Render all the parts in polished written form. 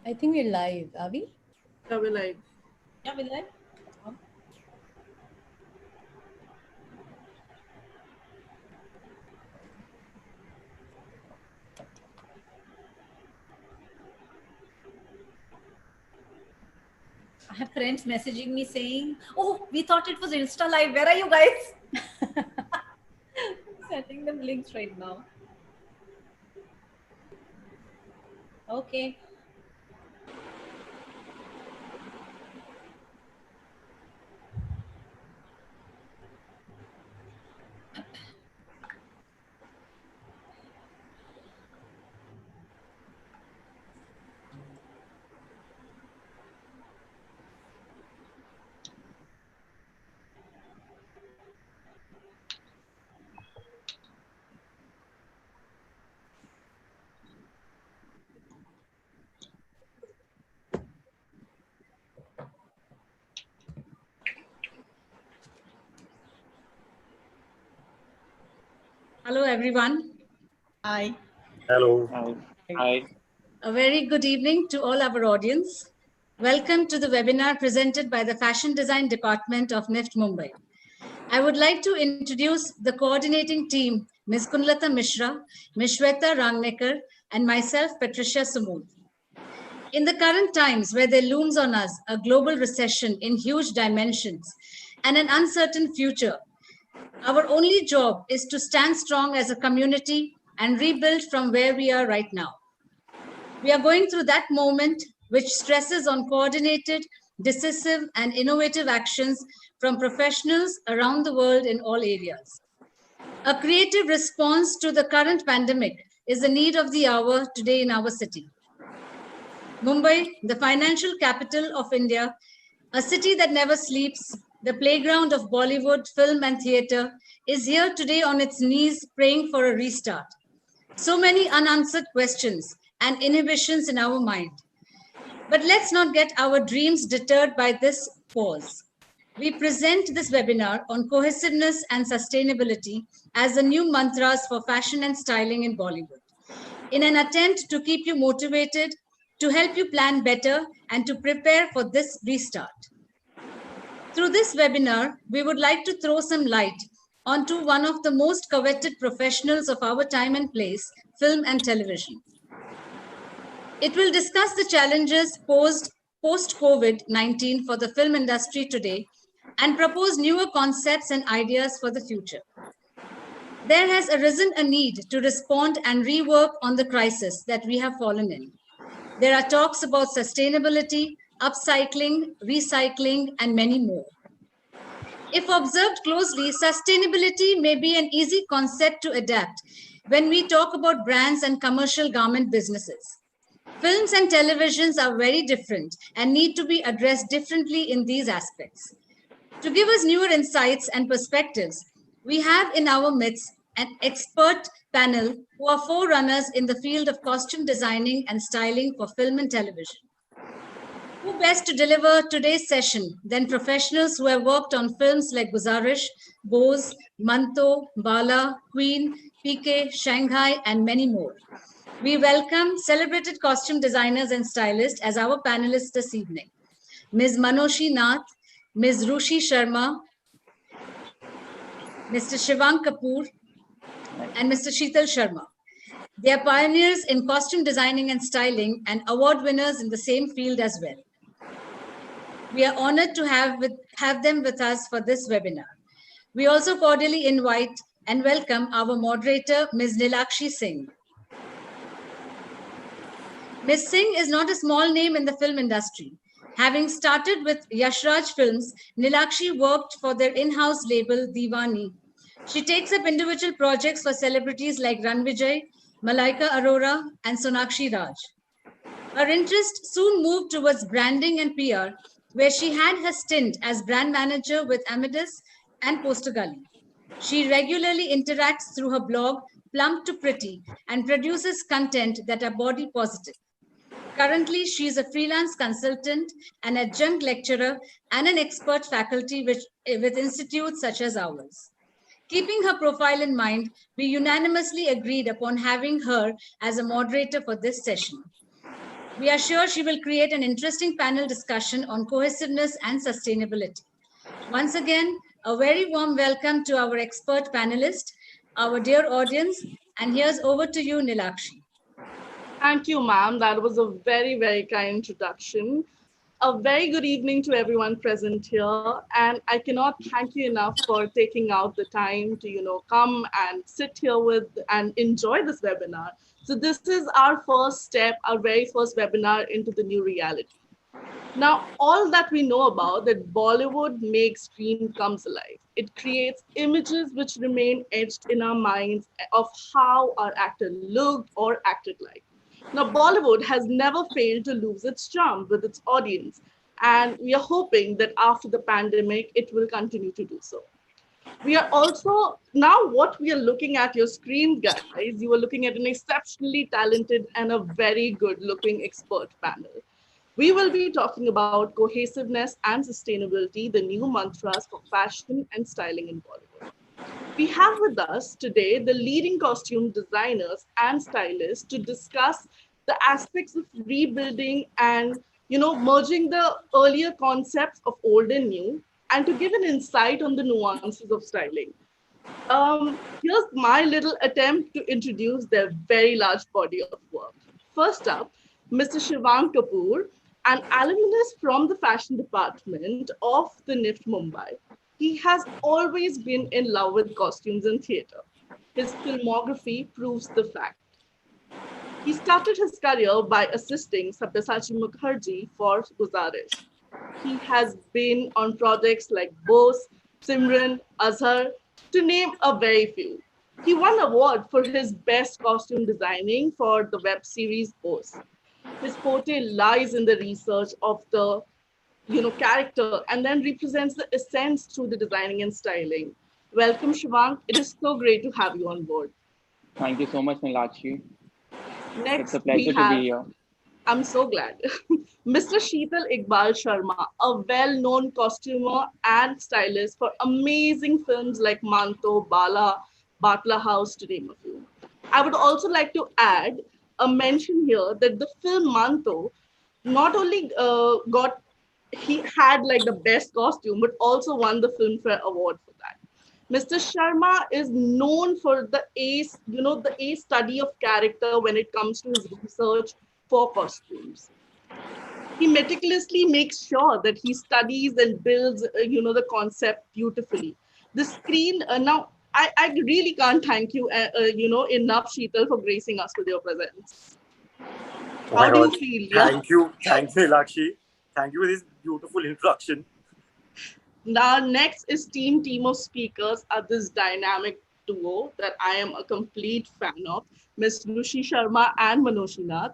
I think we're live. Are we? Yeah, we're live. Yeah, will I? I have friends messaging me saying, "Oh, we thought it was Insta Live. Where are you guys?" Sending them links right now. Okay. Hello, everyone. Hi. Hello. Hi. A very good evening to all our audience. Welcome to the webinar presented by the Fashion Design Department of NIFT Mumbai. I would like to introduce the coordinating team, Ms. Kunlata Mishra, Ms. Shweta Rangnekar, and myself, Patricia Sumud. In the current times where there looms on us a global recession in huge dimensions and an uncertain future, our only job is to stand strong as a community and rebuild from where we are right now. We are going through that moment which stresses on coordinated, decisive, and innovative actions from professionals around the world in all areas. A creative response to the current pandemic is the need of the hour today in our city. Mumbai, the financial capital of India, a city that never sleeps, the playground of Bollywood, film, and theatre, is here today on its knees praying for a restart. So many unanswered questions and inhibitions in our mind. But let's not get our dreams deterred by this pause. We present this webinar on cohesiveness and sustainability as the new mantras for fashion and styling in Bollywood, in an attempt to keep you motivated, to help you plan better, and to prepare for this restart. Through this webinar, we would like to throw some light onto one of the most coveted professionals of our time and place, film and television. It will discuss the challenges posed post-COVID-19 for the film industry today and propose newer concepts and ideas for the future. There has arisen a need to respond and rework on the crisis that we have fallen in. There are talks about sustainability, upcycling, recycling, and many more. If observed closely, sustainability may be an easy concept to adapt when we talk about brands and commercial garment businesses. Films and televisions are very different and need to be addressed differently in these aspects. To give us newer insights and perspectives, we have in our midst an expert panel who are forerunners in the field of costume designing and styling for film and television. Who best to deliver today's session than professionals who have worked on films like Guzarish, Bose, Manto, Bala, Queen, PK, Shanghai, and many more. We welcome celebrated costume designers and stylists as our panelists this evening. Ms. Manoshi Nath, Ms. Rushi Sharma, Mr. Shivang Kapoor, and Mr. Sheetal Sharma. They are pioneers in costume designing and styling and award winners in the same field as well. We are honored to have them with us for this webinar. We also cordially invite and welcome our moderator, Ms. Nilakshi Singh. Ms. Singh is not a small name in the film industry. Having started with Yashraj Films, Nilakshi worked for their in-house label, Diwani. She takes up individual projects for celebrities like Ranvijay, Malaika Arora, and Sonakshi Raj. Her interest soon moved towards branding and PR, where she had her stint as brand manager with Amadeus and Poster Gully. She regularly interacts through her blog, Plump to Pretty, and produces content that are body positive. Currently, she is a freelance consultant, an adjunct lecturer, and an expert faculty with institutes such as ours. Keeping her profile in mind, we unanimously agreed upon having her as a moderator for this session. We are sure she will create an interesting panel discussion on cohesiveness and sustainability. Once again, a very warm welcome to our expert panelist, our dear audience, and here's over to you, Nilakshi. Thank you, ma'am. That was a very, very kind introduction. A very good evening to everyone present here. And I cannot thank you enough for taking out the time to, come and sit here with and enjoy this webinar. So this is our first step, our very first webinar into the new reality. Now, all that we know about that Bollywood makes dream comes alive. It creates images which remain etched in our minds of how our actor looked or acted like. Now, Bollywood has never failed to lose its charm with its audience, and we are hoping that after the pandemic, it will continue to do so. We are also, now what we are looking at your screen, guys, you are looking at an exceptionally talented and a very good looking expert panel. We will be talking about cohesiveness and sustainability, the new mantras for fashion and styling in Bollywood. We have with us today the leading costume designers and stylists to discuss the aspects of rebuilding and merging the earlier concepts of old and new, and to give an insight on the nuances of styling. Here's my little attempt to introduce their very large body of work. First up, Mr. Shivang Kapoor, an alumnus from the fashion department of the NIFT Mumbai. He has always been in love with costumes and theatre. His filmography proves the fact. He started his career by assisting Sabyasachi Mukherjee for Guzarish. He has been on projects like Bose, Simran, Azhar, to name a very few. He won an award for his best costume designing for the web series Bose. His forte lies in the research of the character and then represents the essence through the designing and styling. Welcome, Shivang. It is so great to have you on board. Thank you so much, Nilakshi. Next, it's a pleasure to be here. I'm so glad. Mr. Sheetal Iqbal Sharma, a well-known costumer and stylist for amazing films like Manto, Bala, Batla House, to name a few. I would also like to add a mention here that the film Manto not only he had like the best costume, but also won the Filmfare Award for that. Mr. Sharma is known for the ace study of character when it comes to his research for costumes. He meticulously makes sure that he studies and builds, the concept beautifully. The screen, now, I really can't thank you, enough, Sheetal, for gracing us with your presence. Oh How do you feel? Thank you, Lakshi. Thank you for this beautiful introduction. Now, next is team of speakers are this dynamic duo that I am a complete fan of, Ms. Rushi Sharma and Manoshi Nath,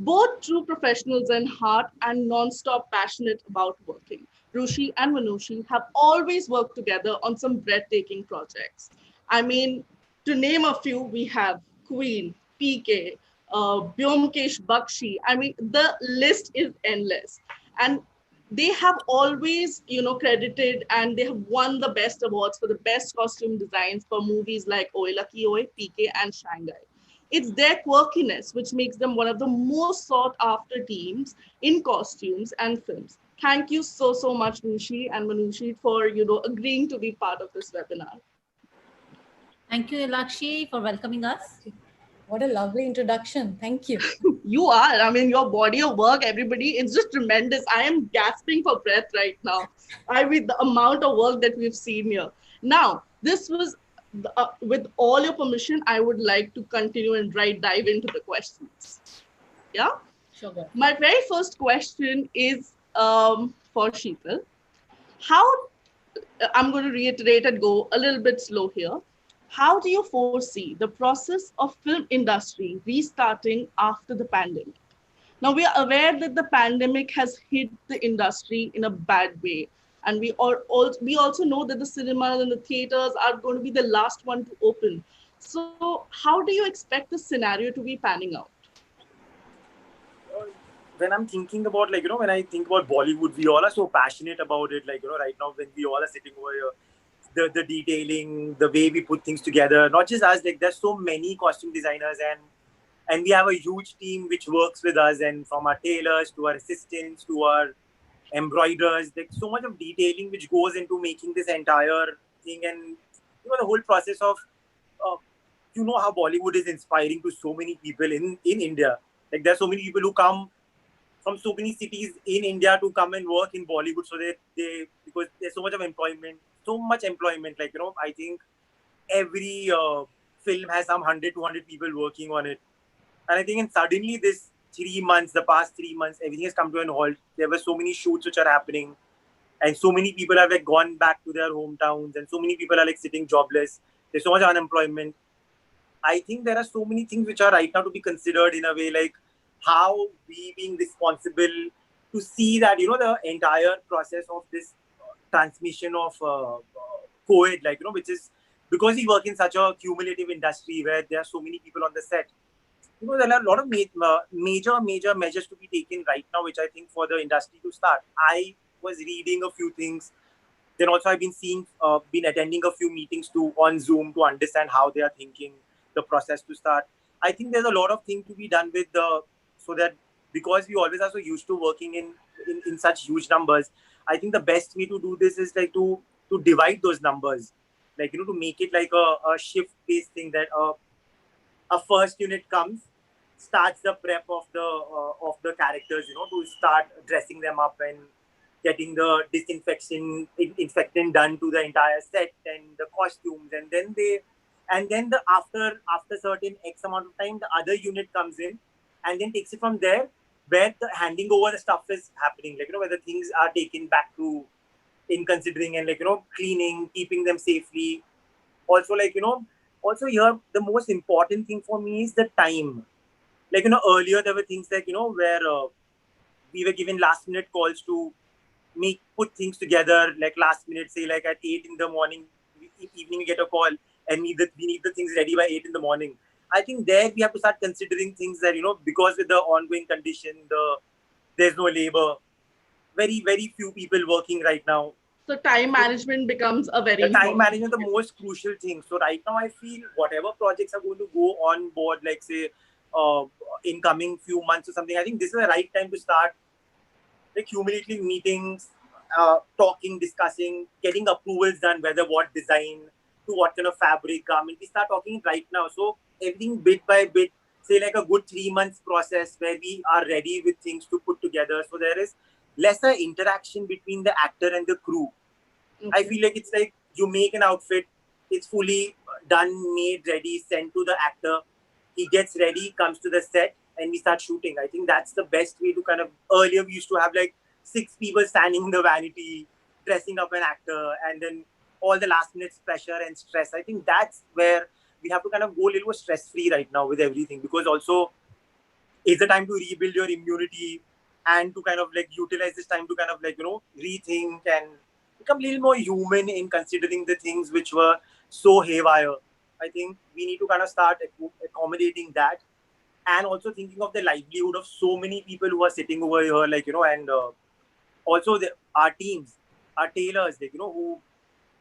both true professionals in heart and non-stop passionate about working. Rushi and Manoshi have always worked together on some breathtaking projects. I mean, to name a few, we have Queen, PK, Byomkesh Bakshi. I mean, the list is endless. And they have always, credited and they have won the best awards for the best costume designs for movies like Oye Lucky Oye, PK, and Shanghai. It's their quirkiness which makes them one of the most sought after teams in costumes and films. Thank you so much, Rushi and Manushi, for agreeing to be part of this webinar. Thank you, Nilakshi, for welcoming us. What a lovely introduction. Thank you. You are. I mean, your body of work, everybody, it's just tremendous. I am gasping for breath right now. With the amount of work that we've seen here. Now, this was, with all your permission, I would like to continue and dive into the questions. Yeah? Sure. My very first question is for Sheetal. I'm going to reiterate and go a little bit slow here. How do you foresee the process of film industry restarting after the pandemic? Now, we are aware that the pandemic has hit the industry in a bad way. And we also know that the cinemas and the theaters are going to be the last one to open. So how do you expect the scenario to be panning out? When I'm thinking about, when I think about Bollywood, we all are so passionate about it. Right now, when we all are sitting over here, the detailing, the way we put things together, not just us, there's so many costume designers And we have a huge team which works with us, and from our tailors to our assistants to our embroiderers, like so much of detailing which goes into making this entire thing. And the whole process of uh, how Bollywood is inspiring to so many people in India. Like there are so many people who come from so many cities in India to come and work in Bollywood, so that they because there's so much employment. Like I think every film has some 100 200 people working on it. And I think suddenly this 3 months, the past 3 months, everything has come to an halt. There were so many shoots which are happening, and so many people have like gone back to their hometowns, and so many people are like sitting jobless. There's so much unemployment. I think there are so many things which are right now to be considered in a way, like how we being responsible to see that the entire process of this transmission of COVID, like which is because we work in such a cumulative industry where there are so many people on the set. There are a lot of major measures to be taken right now, which I think for the industry to start. I was reading a few things. Then also I've been attending a few meetings on Zoom to understand how they are thinking the process to start. I think there's a lot of things to be done with so that because we always are so used to working in such huge numbers. I think the best way to do this is like to divide those numbers, like to make it like a shift based thing, that a first unit comes, starts the prep of the characters, to start dressing them up and getting the infectant done to the entire set and the costumes, and then after certain X amount of time, the other unit comes in and then takes it from there, where the handing over the stuff is happening, like where the things are taken back to in considering, and like cleaning, keeping them safely. Also, like also here the most important thing for me is the time. Like earlier there were things like where we were given last minute calls to put things together, like last minute, say like at 8 in the morning, evening we get a call and we need the things ready by 8 in the morning. I think there we have to start considering things that because with the ongoing condition, there's no labor, very few people working right now. So time management becomes a very the time important management is the most crucial thing. So right now I feel whatever projects are going to go on board, like say in coming few months or something, I think this is the right time to start like cumulative meetings, talking, discussing, getting approvals done, whether what design to what kind of fabric. I mean, we start talking right now. So everything bit by bit, say like a good 3 months process where we are ready with things to put together. So there is lesser interaction between the actor and the crew. Okay. I feel like it's like you make an outfit, it's fully done, made, ready, sent to the actor. He gets ready, comes to the set, and we start shooting. I think that's the best way to kind of. Earlier, we used to have like 6 people standing in the vanity, dressing up an actor, and then all the last minute pressure and stress. I think that's where we have to kind of go a little stress free right now with everything, because also it's the time to rebuild your immunity and to kind of like utilize this time to kind of like rethink and become a little more human in considering the things which were so haywire. I think we need to kind of start accommodating that, and also thinking of the livelihood of so many people who are sitting over here, like and also our teams, our tailors, like who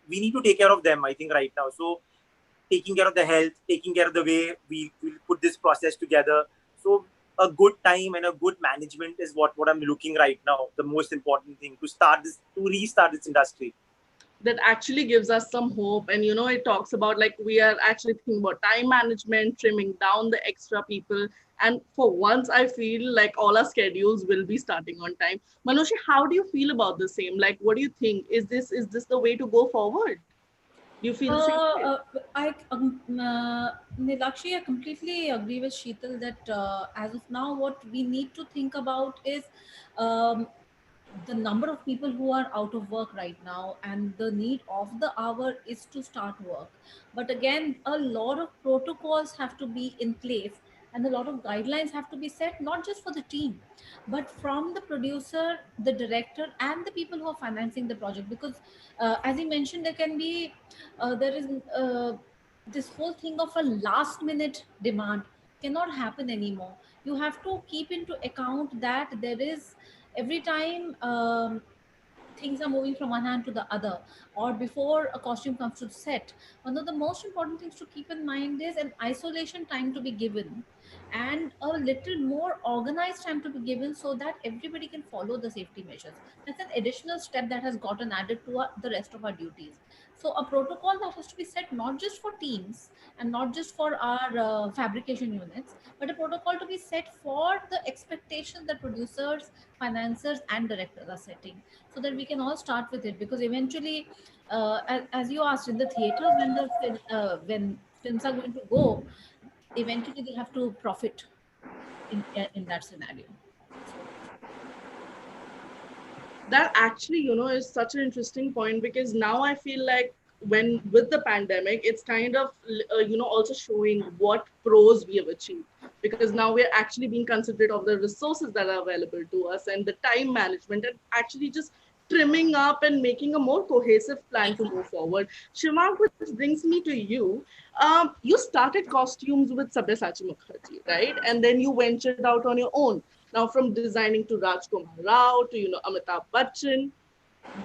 we need to take care of them. I think right now, so taking care of the health, taking care of the way we will put this process together. So a good time and a good management is what I'm looking right now. The most important thing to restart this industry. That actually gives us some hope. And it talks about like we are actually thinking about time management, trimming down the extra people. And for once, I feel like all our schedules will be starting on time. Manushi, how do you feel about the same? Like, what do you think? Is this the way to go forward? Do you feel the same way? Nilakshi, I completely agree with Sheetal that as of now, what we need to think about is the number of people who are out of work right now, and the need of the hour is to start work. But again, a lot of protocols have to be in place, and a lot of guidelines have to be set, not just for the team, but from the producer, the director, and the people who are financing the project. Because as you mentioned, there is this whole thing of a last minute demand cannot happen anymore. You have to keep into account that there is every time things are moving from one hand to the other, or before a costume comes to the set, one of the most important things to keep in mind is an isolation time to be given, and a little more organized time to be given so that everybody can follow the safety measures. That's an additional step that has gotten added to the rest of our duties. So a protocol that has to be set not just for teams and not just for our fabrication units, but a protocol to be set for the expectations that producers, financiers, and directors are setting, so that we can all start with it. Because eventually, as you asked, in the theaters, when films are going to go, eventually they have to profit in that scenario. So That actually, is such an interesting point, because now I feel like when with the pandemic, it's kind of also showing what pros we have achieved, because now we're actually being considerate of the resources that are available to us and the time management, and actually just trimming up and making a more cohesive plan to move forward. Shivank, which brings me to you. You started costumes with Sabyasachi Mukherjee, right? And then you ventured out on your own. Now, from designing to Rajkumar Rao to Amitabh Bachchan,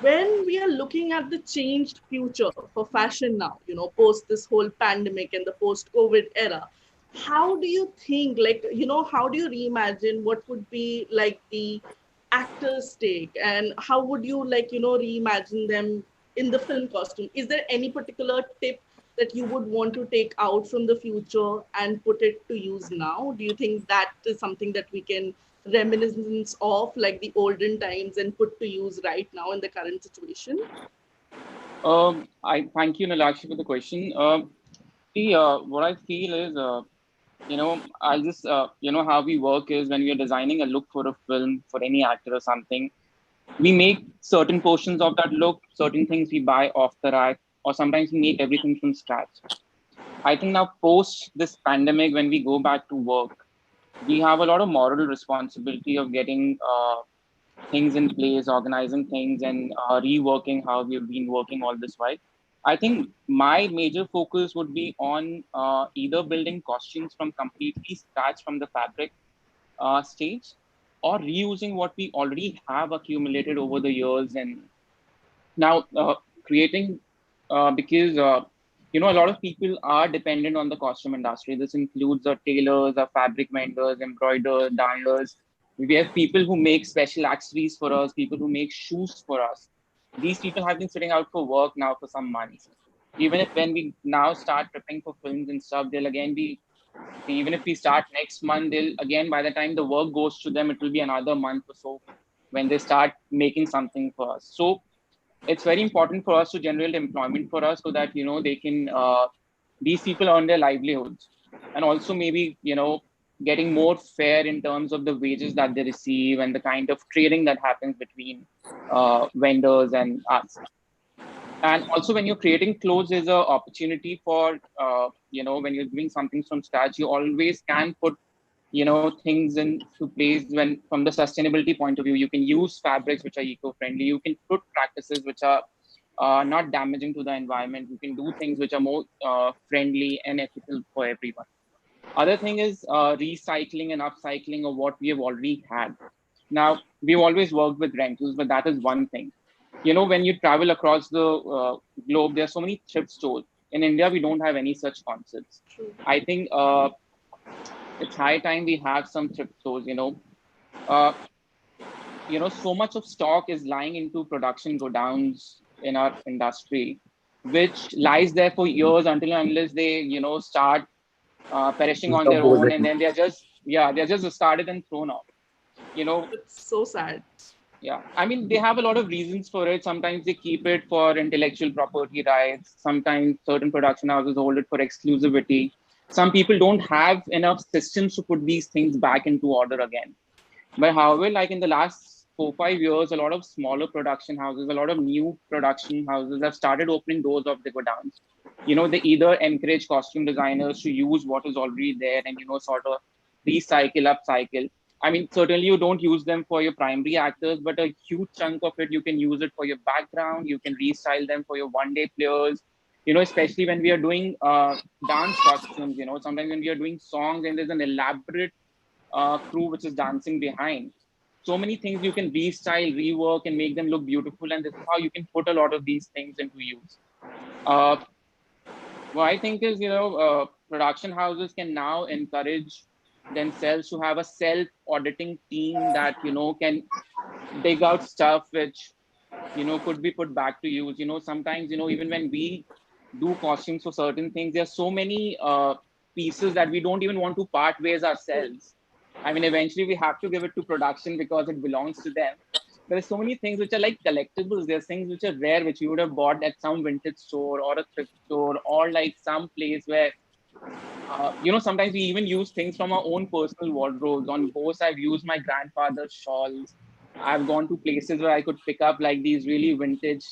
when we are looking at the changed future for fashion now, post this whole pandemic and the post-COVID era, how do you think, like, how do you reimagine what would be like the actor's take, and how would you reimagine them in the film costume? Is there any particular tip that you would want to take out from the future and put it to use now? Do you think that is something that we can reminiscence of, like the olden times, and put to use right now in the current situation? I thank you, Nilakshi, for the question. What I feel is, I'll just, how we work is when we are designing a look for a film, for any actor or something, we make certain portions of that look, certain things we buy off the rack, or sometimes we make everything from scratch. I think now post this pandemic, when we go back to work, we have a lot of moral responsibility of getting things in place, organizing things, and reworking how we've been working all this while. I think my major focus would be on either building costumes from completely scratch from the fabric stage, or reusing what we already have accumulated over the years, and now creating because a lot of people are dependent on the costume industry. This includes our tailors, our fabric vendors, embroiderers, dyers. We have people who make special accessories for us, people who make shoes for us. These people have been sitting out for work now for some months. Even if when we now start prepping for films and stuff, they'll again be, even if we start next month, they'll again, by the time the work goes to them, it will be another month or so when they start making something for us. So it's very important for us to generate employment for us, so that they can these people earn their livelihoods, and also maybe getting more fair in terms of the wages that they receive and the kind of trading that happens between vendors and us. And also, when you're creating clothes, there's an opportunity for when you're doing something from scratch, you always can put things into place. When from the sustainability point of view, you can use fabrics which are eco-friendly, you can put practices which are not damaging to the environment, you can do things which are more friendly and ethical for everyone. Other thing is recycling and upcycling of what we have already had. Now, we've always worked with rentals, but that is one thing. When you travel across the globe, there are so many thrift stores. In India, we don't have any such concepts. True. I think it's high time we have some thrift stores. Uh, so much of stock is lying into production godowns in our industry, which lies there for years until and unless they, start perishing on their own, and then they're just discarded and thrown off. It's so sad. Yeah, I mean, they have a lot of reasons for it. Sometimes they keep it for intellectual property rights. Sometimes certain production houses hold it for exclusivity. Some people don't have enough systems to put these things back into order again. But however, like in the last 4 5 years, a lot of smaller production houses, a lot of new production houses have started opening doors of the godowns. They either encourage costume designers to use what is already there and, sort of recycle, upcycle. I mean, certainly you don't use them for your primary actors, but a huge chunk of it, you can use it for your background. You can restyle them for your one-day players, especially when we are doing dance costumes, sometimes when we are doing songs and there's an elaborate crew which is dancing behind. So many things you can restyle, rework, and make them look beautiful. And this is how you can put a lot of these things into use. What I think is, production houses can now encourage themselves to have a self auditing team that, can dig out stuff which, could be put back to use. Sometimes, even when we do costumes for certain things, there are so many pieces that we don't even want to part ways ourselves. I mean, eventually we have to give it to production because it belongs to them. There's so many things which are like collectibles. There's things which are rare, which you would have bought at some vintage store or a thrift store, or like some place where, sometimes we even use things from our own personal wardrobes. On both, I've used my grandfather's shawls. I've gone to places where I could pick up like these really vintage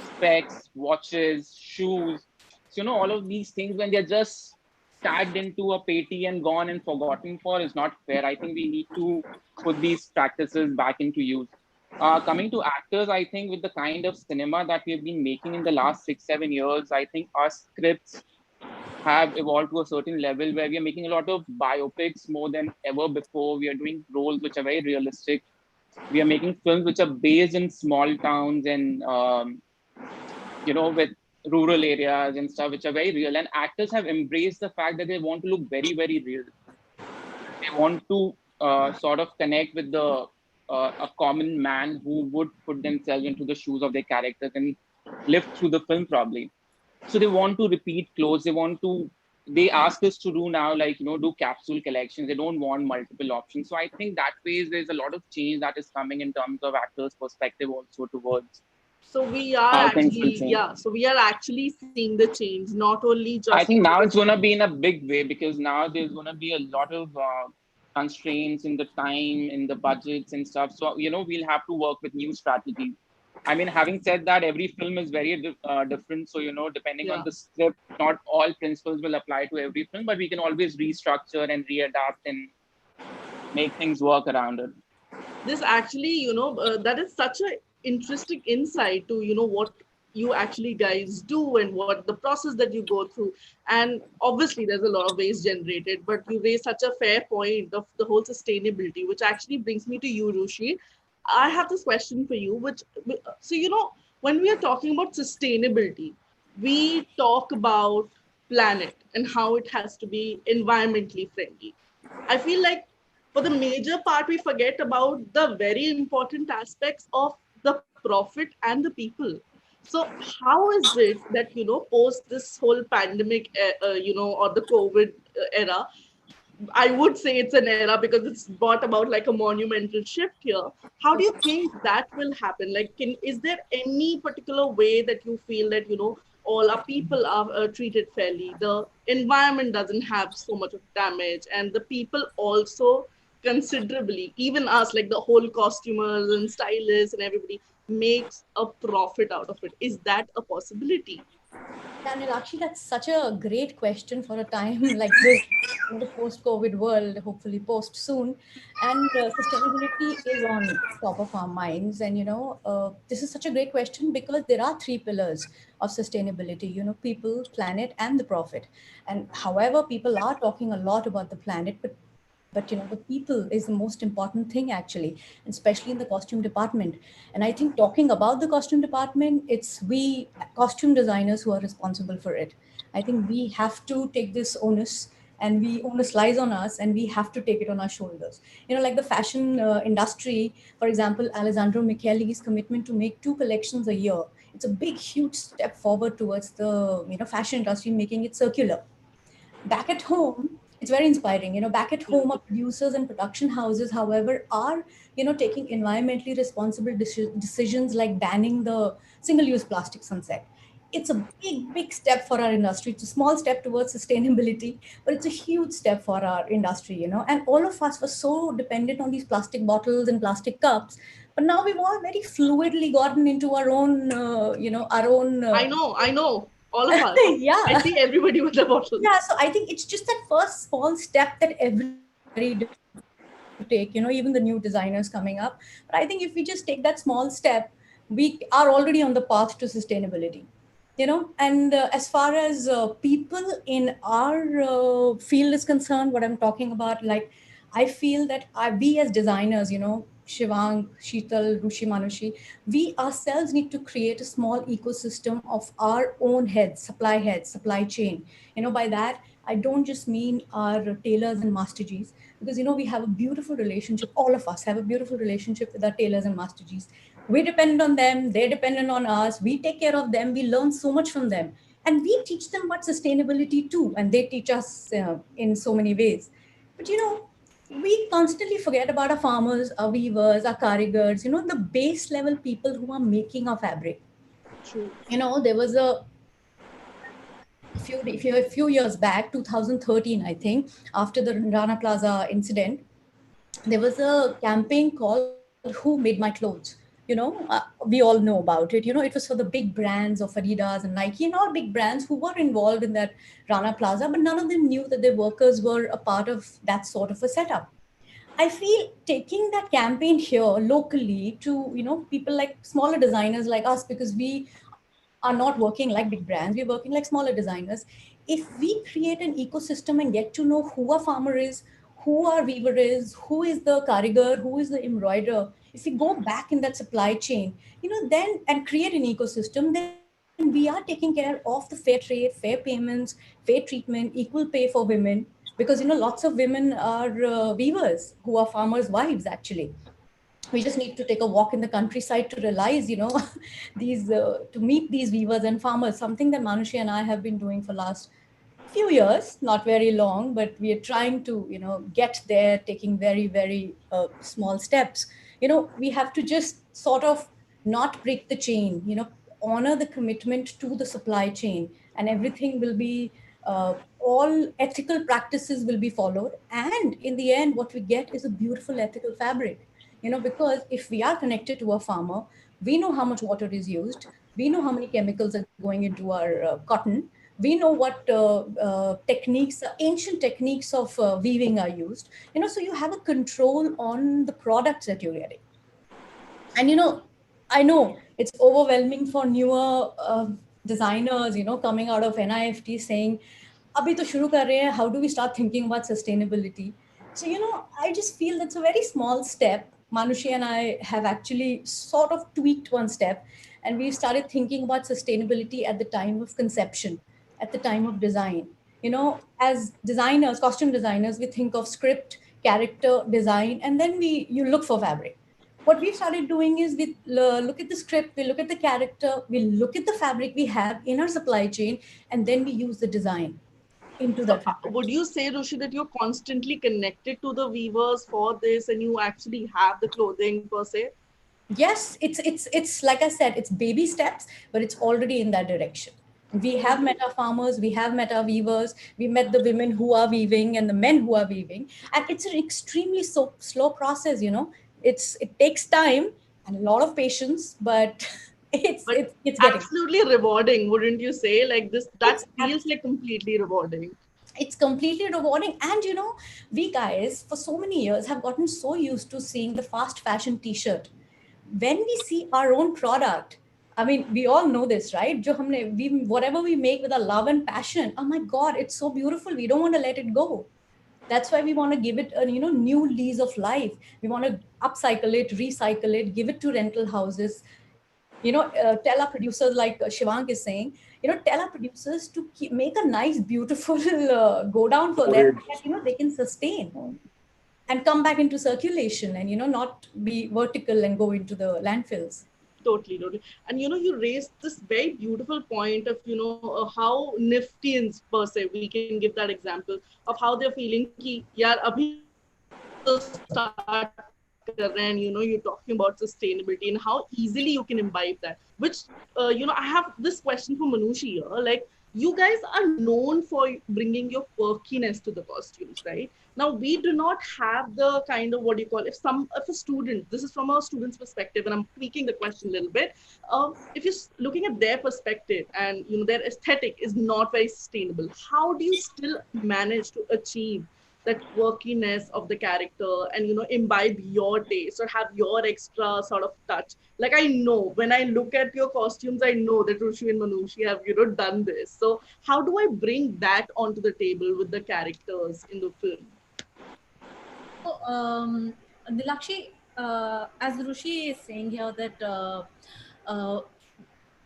specs, watches, shoes. So, all of these things, when they're just tagged into a patty and gone and forgotten for, is not fair. I think we need to put these practices back into use. Coming to actors, I think with the kind of cinema that we've been making in the last 6, 7 years, I think our scripts have evolved to a certain level where we are making a lot of biopics more than ever before. We are doing roles which are very realistic. We are making films which are based in small towns and with rural areas and stuff, which are very real. And actors have embraced the fact that they want to look very, very real. They want to sort of connect with a common man who would put themselves into the shoes of their characters and live through the film probably. So they want to repeat clothes. They ask us to do now, like, do capsule collections. They don't want multiple options. So I think that way there's a lot of change that is coming in terms of actors' perspective also towards So we are how things should actually, change. yeah, so we are actually seeing the change, not only I just think now it's going to be in a big way because now there's going to be a lot of constraints in the time, in the budgets and stuff. So, we'll have to work with new strategies. I mean, having said that, every film is very different. So, depending on yeah. the script, not all principles will apply to every film, but we can always restructure and readapt and make things work around it. This actually, that is such a interesting insight to, what you actually guys do and what the process that you go through. And obviously there's a lot of waste generated, but you raise such a fair point of the whole sustainability, which actually brings me to you, Rushi. I have this question for you, which, so, when we are talking about sustainability, we talk about planet and how it has to be environmentally friendly. I feel like for the major part, we forget about the very important aspects of the profit and the people. So, how is it that, post this whole pandemic, or the COVID era, I would say it's an era because it's brought about like a monumental shift here. How do you think that will happen? Like, is there any particular way that you feel that, all our people are treated fairly? The environment doesn't have so much of damage, and the people also considerably, even us, like the whole costumers and stylists and everybody, makes a profit out of it. Is that a possibility? Daniel, actually, that's such a great question for a time like this in the post-COVID world, hopefully post soon. And sustainability is on top of our minds. And, this is such a great question because there are three pillars of sustainability, people, planet, and the profit. And however, people are talking a lot about the planet, but the people is the most important thing actually, and especially in the costume department. And I think talking about the costume department, it's we costume designers who are responsible for it. I think we have to take this onus, and we onus lies on us, and we have to take it on our shoulders. Like the fashion industry, for example, Alessandro Michele's commitment to make 2 collections a year. It's a big huge step forward towards the fashion industry, making it circular. Back at home, it's very inspiring. Back at home, our producers and production houses, however, are taking environmentally responsible decisions like banning the single-use plastic sunset. It's a big step for our industry. It's a small step towards sustainability, but it's a huge step for our industry. And all of us were so dependent on these plastic bottles and plastic cups, but now we've all very fluidly gotten into our own our own I know, all of us. I yeah. see everybody with a bottle. Yeah, so I think it's just that first small step that everybody is very difficult to take, even the new designers coming up. But I think if we just take that small step, we are already on the path to sustainability. And as far as people in our field is concerned, what I'm talking about, like, I feel that we as designers, Shivang, Sheetal, Rushi, Manushi, we ourselves need to create a small ecosystem of our own heads, supply chain. By that, I don't just mean our tailors and master Gs, because we have a beautiful relationship. All of us have a beautiful relationship with our tailors and master Gs. We depend on them, they're dependent on us, we take care of them, we learn so much from them. And we teach them about sustainability too, and they teach us in so many ways. But we constantly forget about our farmers, our weavers, our karigars, the base level people who are making our fabric. True. There was a few years back, 2013, I think, after the Rana Plaza incident, there was a campaign called Who Made My Clothes. We all know about it. It was for the big brands of Adidas and Nike and all big brands who were involved in that Rana Plaza, but none of them knew that their workers were a part of that sort of a setup. I feel taking that campaign here locally to people like smaller designers like us, because we are not working like big brands, we're working like smaller designers. If we create an ecosystem and get to know who our farmer is, who our weaver is, who is the karigar, who is the embroiderer, if we go back in that supply chain, then and create an ecosystem, then we are taking care of the fair trade, fair payments, fair treatment, equal pay for women, because lots of women are weavers who are farmers' wives actually. We just need to take a walk in the countryside to realize these to meet these weavers and farmers, something that Manushi and I have been doing for last few years, not very long, but we are trying to get there, taking very very small steps. We have to just sort of not break the chain, honor the commitment to the supply chain, and everything will be all ethical practices will be followed, and in the end what we get is a beautiful ethical fabric. Because if we are connected to a farmer, we know how much water is used, we know how many chemicals are going into our cotton, we know what techniques, ancient techniques of weaving are used, so you have a control on the products that you're getting. And I know it's overwhelming for newer designers, coming out of NIFT saying, abhi to shuru kar rahe hain, how do we start thinking about sustainability? So, I just feel that's a very small step. Manushi and I have actually sort of tweaked one step, and we started thinking about sustainability at the time of conception, at the time of design. As designers, costume designers, we think of script, character, design, and then you look for fabric. What we've started doing is we look at the script, we look at the character, we look at the fabric we have in our supply chain, and then we use the design into So, that fabric. would you say, Rushi, that you're constantly connected to the weavers for this, and you actually have the clothing per se? Yes, it's like I said, it's baby steps, but it's already in that direction. We have met our farmers, we have met our weavers, we met the women who are weaving and the men who are weaving, and it's an extremely slow process. It takes time and a lot of patience, but But it's getting. absolutely rewarding, wouldn't you say? Like this, that It's feels like completely rewarding. it's completely rewarding. And we guys for so many years have gotten so used to seeing the fast fashion t-shirt. When we see our own product, I mean, we all know this, right? Whatever we make with a love and passion, oh my god, it's so beautiful, we don't want to let it go. That's why we want to give it a new lease of life. We want to upcycle it, recycle it, give it to rental houses. Tell our producers, like Shivank is saying, tell our producers to make a nice, beautiful go down for them, Storage. that they can sustain and come back into circulation, and not be vertical and go into the landfills. Totally, totally. And you raised this very beautiful point of how Niftians per se, we can give that example of how they're feeling ki yaar abhi to start kar rahe hain, you're talking about sustainability and how easily you can imbibe that. Which I have this question for Manushi here, like you guys are known for bringing your quirkiness to the costumes, right? Now we do not have the kind of what do you call, if a student, this is from a student's perspective, and I'm tweaking the question a little bit. If you're looking at their perspective and their aesthetic is not very sustainable, how do you still manage to achieve that quirkiness of the character and imbibe your taste or have your extra sort of touch? Like, I know when I look at your costumes, I know that Rushi and Manushi have done this. So how do I bring that onto the table with the characters in the film? So, Nilakshi, as Rushi is saying here, that uh,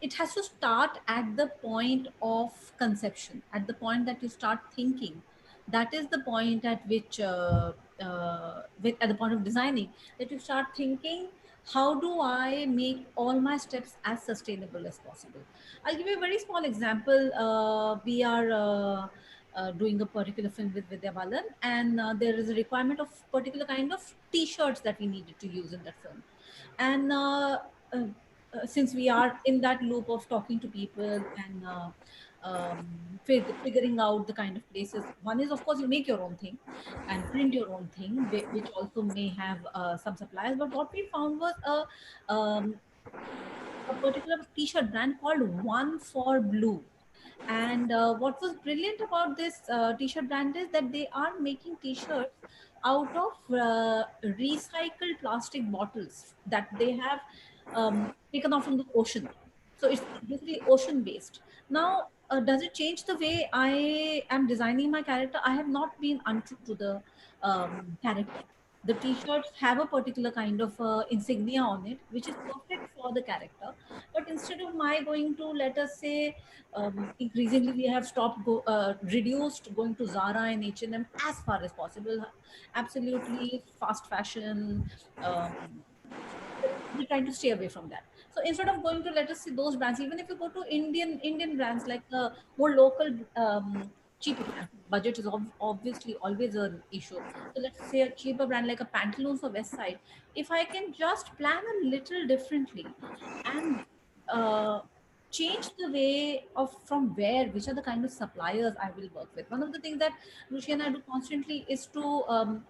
it has to start at the point of conception, at the point that you start thinking. That is the point at which at the point of designing, that you start thinking, how do I make all my steps as sustainable as possible? I'll give you a very small example. We are doing a particular film with Vidya Balan, and there is a requirement of particular kind of t-shirts that we needed to use in that film. And uh, since we are in that loop of talking to people and figuring out the kind of places, one is of course you make your own thing and print your own thing, which also may have some suppliers. But what we found was a particular t-shirt brand called One for Blue. And what was brilliant about this t-shirt brand is that they are making t-shirts out of recycled plastic bottles that they have taken off from the ocean. So it's basically ocean based. Now, does it change the way I am designing my character? I have not been untrue to the character. The t-shirts have a particular kind of insignia on it, which is perfect for the character. But instead of my going to, let us say, increasingly we have reduced going to Zara and H&M as far as possible. Absolutely fast fashion. Um, we're trying to stay away from that. So instead of going to, let us see, those brands, even if you go to Indian brands, like more local cheaper brands, budget is obviously always an issue. So let's say a cheaper brand like a Pantaloons or West Side, if I can just plan a little differently and change the way of from where, which are the kind of suppliers I will work with. One of the things that Lucy and I do constantly is to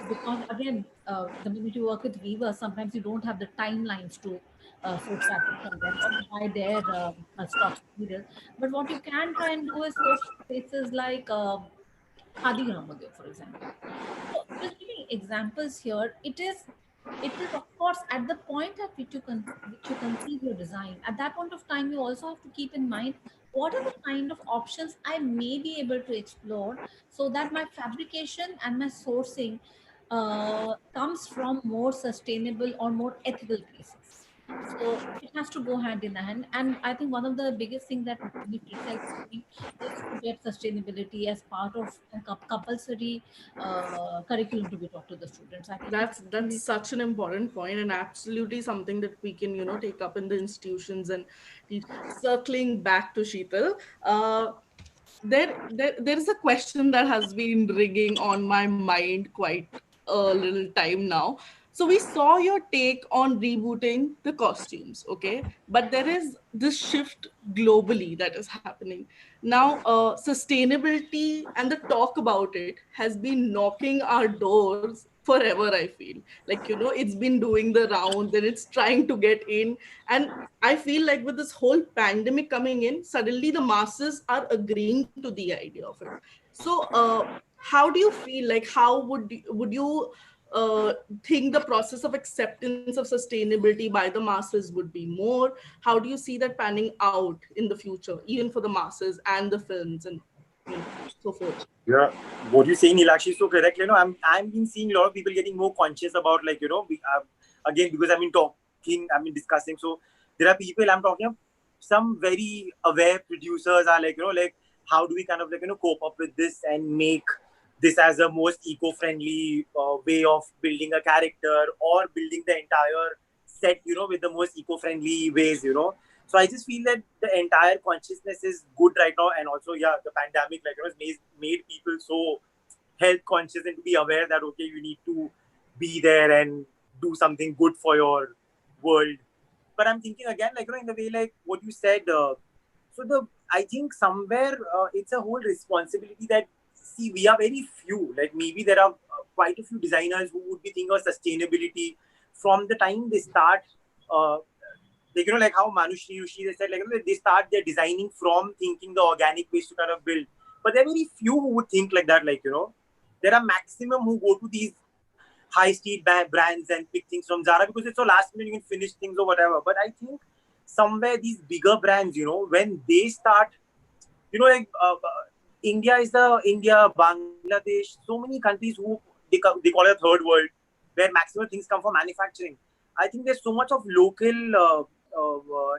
because again, the minute you work with weavers, sometimes you don't have the timelines to source fabric from them or buy their stock material. But what you can try and do is source places like Khadi Gramodyog, for example. So just giving examples here, it is of course at the point at which you conceive your design. At that point of time, you also have to keep in mind what are the kind of options I may be able to explore, so that my fabrication and my sourcing comes from more sustainable or more ethical places. So it has to go hand in hand. And I think one of the biggest things that NIFT itself is doing is to get sustainability as part of a compulsory curriculum to be taught to the students. I think That's such an important point, and absolutely something that we can take up in the institutions and teach. Circling back to Sheetal, there is a question that has been ringing on my mind quite a little time now. So we saw your take on rebooting the costumes, okay? But there is this shift globally that is happening now. Sustainability and the talk about it has been knocking our doors forever. I feel like it's been doing the rounds and it's trying to get in. And I feel like with this whole pandemic coming in, suddenly the masses are agreeing to the idea of it. So how do you feel, like how would you think the process of acceptance of sustainability by the masses would be more? How do you see that panning out in the future, even for the masses and the films and so forth? Yeah, what you saying, Nilakshi, is so correct. I'm been seeing a lot of people getting more conscious about, like, we again, because I've been discussing. So there are people I'm talking of, some very aware producers are like, like, how do we kind of, like, cope up with this and make this as a most eco-friendly way of building a character, or building the entire set, with the most eco-friendly ways. So I just feel that the entire consciousness is good right now. And also, yeah, the pandemic, like, has made people so health conscious and to be aware that, okay, you need to be there and do something good for your world. But I'm thinking again, like, in the way, like what you said, I think somewhere it's a whole responsibility that, see, we are very few. Like, maybe there are quite a few designers who would be thinking of sustainability from the time they start. Like, like how Manushri Ushi, they said, like, they start their designing from thinking the organic ways to kind of build. But there are very few who would think like that. Like, there are maximum who go to these high street brands and pick things from Zara because it's so last minute, you can finish things or whatever. But I think somewhere these bigger brands, when they start, like India, Bangladesh, so many countries who they call it a third world, where maximum things come from manufacturing. I think there's so much of local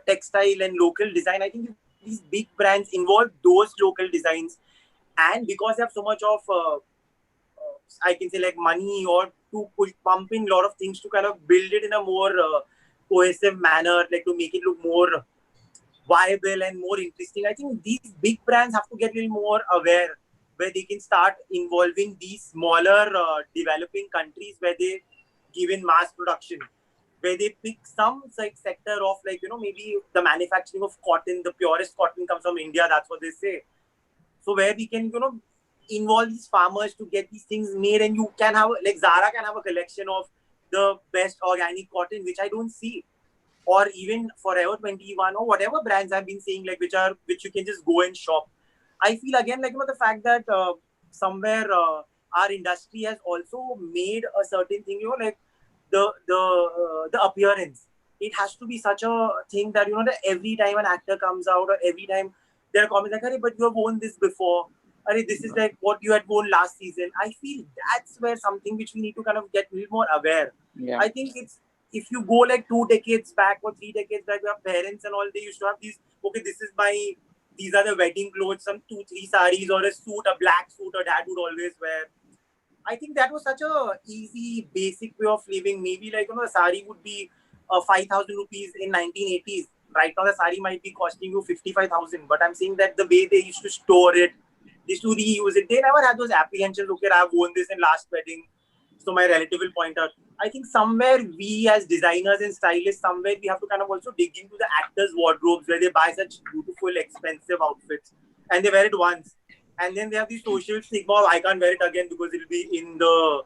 textile and local design, I think if these big brands involve those local designs, and because they have so much of I can say like money or to pump in a lot of things to kind of build it in a more cohesive manner, like to make it look more viable and more interesting. I think these big brands have to get a little more aware, where they can start involving these smaller developing countries where they give in mass production, where they pick some like sector of like, maybe the manufacturing of cotton, the purest cotton comes from India, that's what they say. So where we can, involve these farmers to get these things made, and you can have like Zara can have a collection of the best organic cotton, which I don't see, or even Forever 21 or whatever brands I've been saying, like which you can just go and shop. I feel again like the fact that somewhere our industry has also made a certain thing, like the appearance. It has to be such a thing that that every time an actor comes out, or every time there are comments like, "Arey, but you have worn this before. Arey, this is like what you had worn last season." I feel that's where something which we need to kind of get a little more aware. Yeah. I think it's, if you go like 2 decades back or 3 decades back, our parents and all, they used to have these, okay, these are the wedding clothes, some 2-3 saris or a suit, a black suit a dad would always wear. I think that was such a easy, basic way of living. Maybe like, a sari would be 5,000 rupees in 1980s. Right now, the sari might be costing you 55,000. But I'm saying that the way they used to store it, they used to reuse it. They never had those apprehensions. Okay, I've worn this in last wedding, so my relative will point out. I think somewhere we as designers and stylists, somewhere we have to kind of also dig into the actors' wardrobes, where they buy such beautiful, expensive outfits and they wear it once. And then they have the social stigma of, I can't wear it again because it'll be in the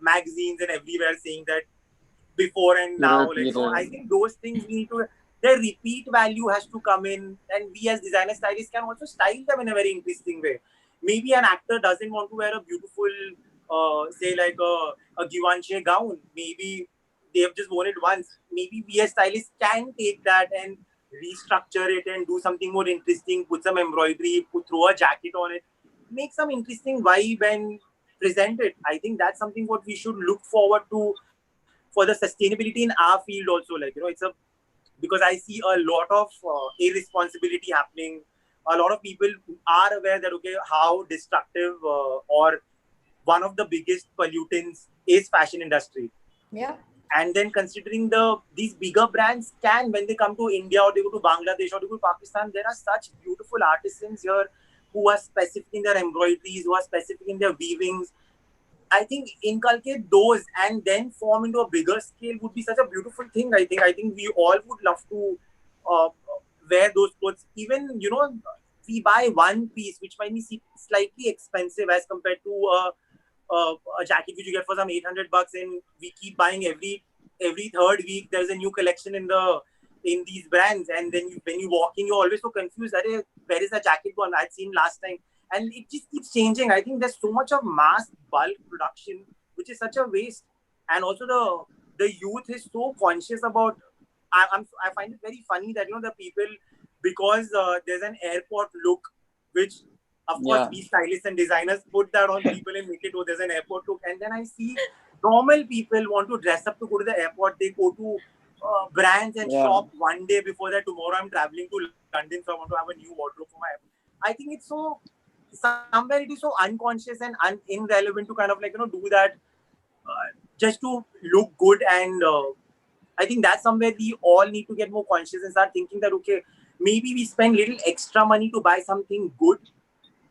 magazines and everywhere saying that before and now. Like, so I think those things we need to, their repeat value has to come in, and we as designer stylists can also style them in a very interesting way. Maybe an actor doesn't want to wear a beautiful, say like a Givenchy gown. Maybe they have just worn it once. Maybe we as stylists can take that and restructure it and do something more interesting, put some embroidery, throw a jacket on it, make some interesting vibe and present it. I think that's something what we should look forward to for the sustainability in our field also. Like, it's a, because I see a lot of irresponsibility happening. A lot of people are aware that, okay, how destructive or one of the biggest pollutants is fashion industry. Yeah. And then considering these bigger brands can, when they come to India or they go to Bangladesh or they go to Pakistan, there are such beautiful artisans here who are specific in their embroideries, who are specific in their weavings. I think inculcate those and then form into a bigger scale would be such a beautiful thing. I think we all would love to uh, wear those clothes. Even we buy one piece, which might be slightly expensive as compared to a jacket which you get for some 800 bucks, and we keep buying every third week. There's a new collection in these brands, and then when you walk in, you're always so confused. Where is the jacket one I'd seen last time? And it just keeps changing. I think there's so much of mass bulk production, which is such a waste. And also the youth is so conscious about. I find it very funny that the people, because there's an airport look, which of course we stylists and designers put that on people and make it, oh, there's an airport look. And then I see normal people want to dress up to go to the airport. They go to brands and shop one day before that. Tomorrow I'm traveling to London, so I want to have a new wardrobe for my. I think it's so, somewhere it is so unconscious and irrelevant to kind of like do that just to look good. And I think that's somewhere we all need to get more conscious and start thinking that, okay, maybe we spend little extra money to buy something good,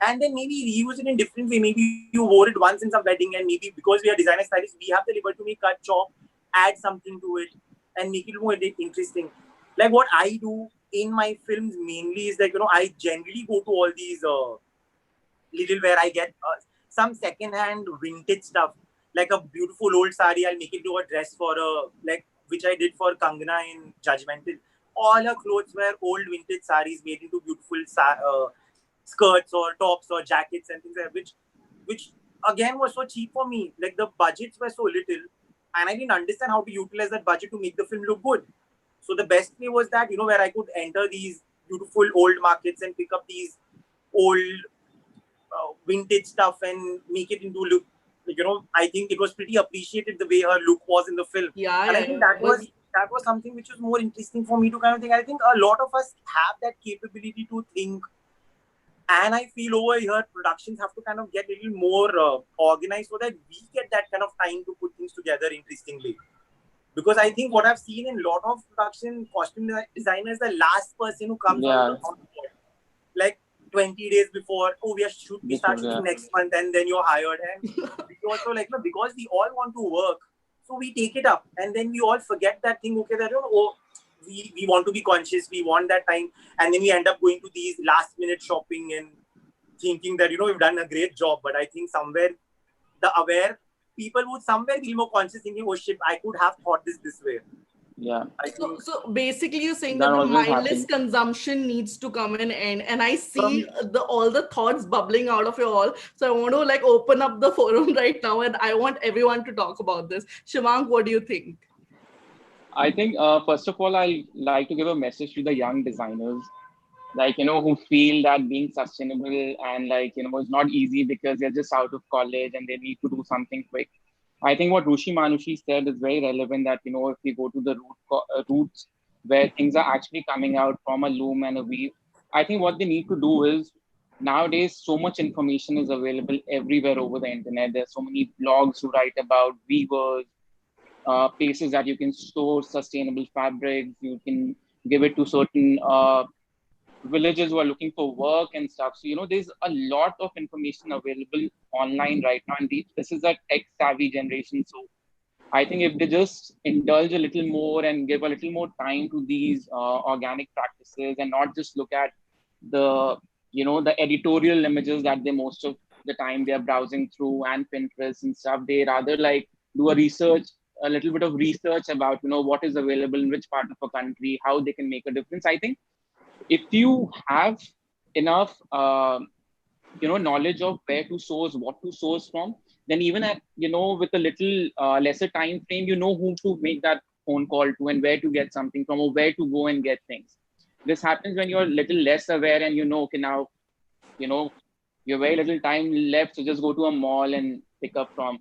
and then maybe reuse it in different way. Maybe you wore it once in some wedding, and maybe because we are designer stylists, we have the liberty to make cut, chop, add something to it and make it more interesting. Like what I do in my films mainly is like, I generally go to all these little where I get some second-hand vintage stuff, like a beautiful old sari. I'll make it to a dress for like, which I did for Kangana in Judgmental. All her clothes were old vintage saris made into beautiful skirts or tops or jackets and things like that, which again was so cheap for me. Like the budgets were so little, and I didn't understand how to utilize that budget to make the film look good. So the best way was that, where I could enter these beautiful old markets and pick up these old vintage stuff and make it into look. I think it was pretty appreciated the way her look was in the film. Yeah, and I think that was that was something which was more interesting for me to kind of think. I think a lot of us have that capability to think, and I feel over here productions have to kind of get a little more organized so that we get that kind of time to put things together interestingly. Because I think what I've seen in a lot of production costume designers, the last person who comes on Yeah, board, like 20 days before, oh, we start before, yeah. shooting next month, and then you're hired. And we also like, no, because we all want to work, so we take it up, and then we all forget that thing. Okay, that oh, we want to be conscious, we want that time, and then we end up going to these last minute shopping and thinking that we've done a great job. But I think somewhere the aware people would somewhere be more conscious, thinking, oh shit, I could have thought this way. Yeah, I So, think so basically, you're saying that that the always mindless happens. consumption needs to come in end, and I see from all the thoughts bubbling out of you all. So I want to like open up the forum right now, and I want everyone to talk about this. Shivank, what do you think? I think, first of all, I like to give a message to the young designers, like, who feel that being sustainable and like, it's not easy because they're just out of college and they need to do something quick. I think what Rushi Manushi said is very relevant that, if we go to the roots where things are actually coming out from a loom and a weave, I think what they need to do is nowadays, so much information is available everywhere over the internet. There's so many blogs to write about weavers, places that you can store sustainable fabrics. You can give it to certain villagers who are looking for work and stuff. So, there's a lot of information available online right now. And this is a tech savvy generation. So I think if they just indulge a little more and give a little more time to these organic practices and not just look at the, the editorial images that they most of the time they're browsing through and Pinterest and stuff, they rather like do a little bit of research about, what is available in which part of a country, how they can make a difference. I think if you have enough knowledge of where to source, what to source from, then even at with a little lesser time frame, whom to make that phone call to and where to get something from or where to go and get things. This happens when you're a little less aware and okay, now you know you have very little time left, so just go to a mall and pick up from.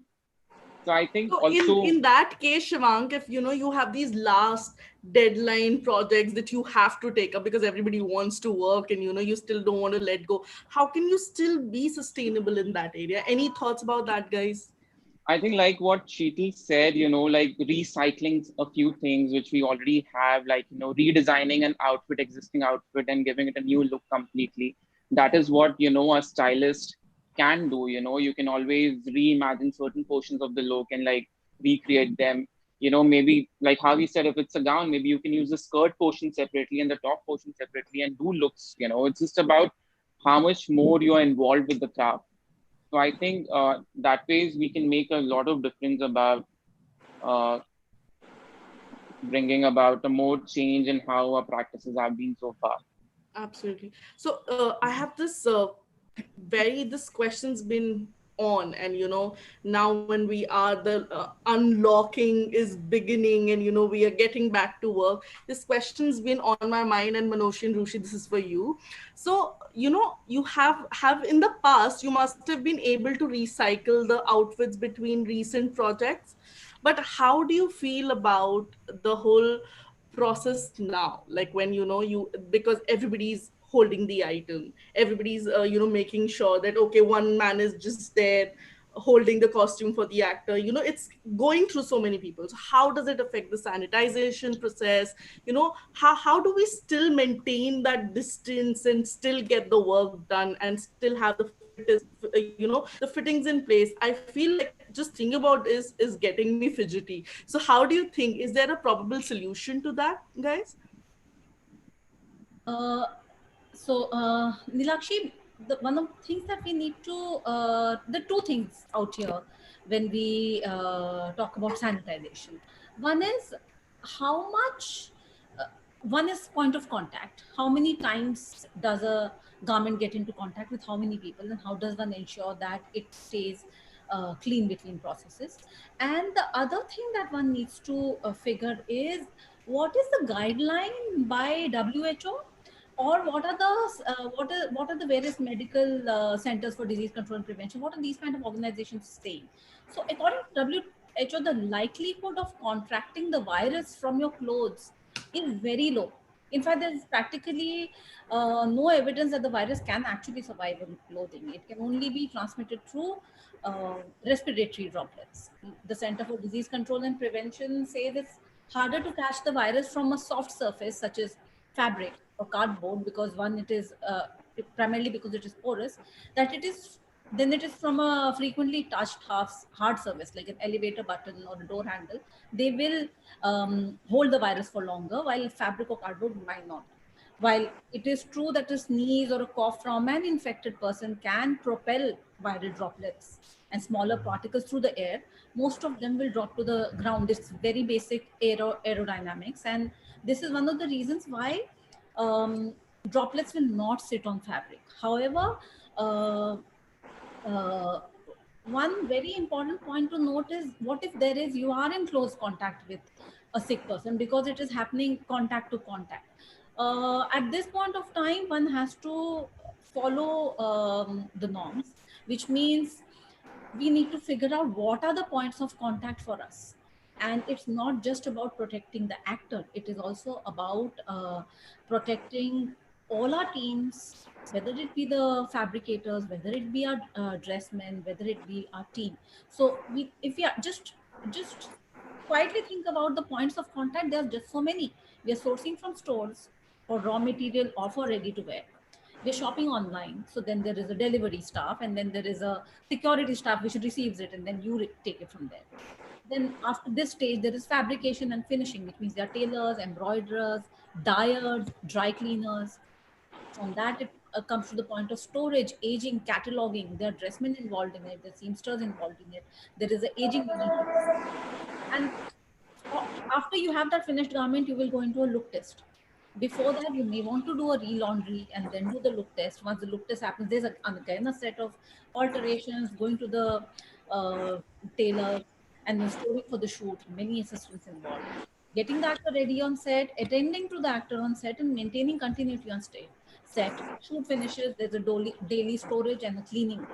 So I think So also, in that case, Shivank, if you have these last deadline projects that you have to take up because everybody wants to work and you still don't want to let go, how can you still be sustainable in that area? Any thoughts about that, guys? I think like what Sheetal said, like recycling a few things which we already have, like, redesigning an outfit, existing outfit, and giving it a new look completely. That is what, a stylist can do. You can always reimagine certain portions of the look and like recreate them. Maybe like how he said, if it's a gown, maybe you can use the skirt portion separately and the top portion separately and do looks. It's just about how much more you're involved with the craft. So I think that ways we can make a lot of difference about uh, bringing about a more change in how our practices have been so far. Absolutely. So I have this this question's been on, and now when we are the unlocking is beginning, and we are getting back to work, this question's been on my mind. And Manoshi and Rushi, this is for you. So you have in the past, you must have been able to recycle the outfits between recent projects, but how do you feel about the whole process now, like when you because everybody's holding the item, everybody's making sure that okay, one man is just there holding the costume for the actor, it's going through so many people. So how does it affect the sanitization process? How do we still maintain that distance and still get the work done and still have the the fittings in place? I feel like just think about is getting me fidgety. So how do you think, is there a probable solution to that, guys? Uh, Nilakshi, one of the things that we need to, the two things out here when we talk about sanitization. One is how much, uh, one is point of contact. How many times does a garment get into contact with how many people, and how does one ensure that it stays clean between processes? And the other thing that one needs to figure is what is the guideline by WHO, or what are the what are the various medical centers for disease control and prevention, what are these kind of organizations saying? So according to HO, the likelihood of contracting the virus from your clothes is very low. In fact, there's practically no evidence that the virus can actually survive in clothing. It can only be transmitted through respiratory droplets. The Center for Disease Control and Prevention says it's harder to catch the virus from a soft surface such as fabric or cardboard, because one, it is primarily because it is porous, that it is then it is from a frequently touched hard surface like an elevator button or a door handle. They will hold the virus for longer, while fabric or cardboard might not. While it is true that a sneeze or a cough from an infected person can propel viral droplets and smaller particles through the air, most of them will drop to the ground. It's very basic aerodynamics, and this is one of the reasons why droplets will not sit on fabric. However, uh, uh, one very important point to note is, what if there is, you are in close contact with a sick person, because it is happening contact to contact. At this point of time, one has to follow the norms, which means we need to figure out what are the points of contact for us. And it's not just about protecting the actor, it is also about protecting all our teams, whether it be the fabricators, whether it be our dressmen, whether it be our team. So we, if we are just quietly think about the points of contact, there are just so many. We are sourcing from stores for raw material or for ready to wear. We're shopping online, so then there is a delivery staff, and then there is a security staff which receives it, and then you take it from there. Then after this stage, there is fabrication and finishing, which means there are tailors, embroiderers, dyers, dry cleaners. From that, it comes to the point of storage, aging, cataloging. There are dressmen involved in it, there are seamsters involved in it, there is a aging unit. And after you have that finished garment, you will go into a look test. Before that, you may want to do a re-laundry and then do the look test. Once the look test happens, there's again a set of alterations, going to the uh, tailor, and then storing for the shoot. Many assistants involved. Getting the actor ready on set, attending to the actor on set, and maintaining continuity on stage. Set, shoot finishes, there's a daily storage and a cleaning.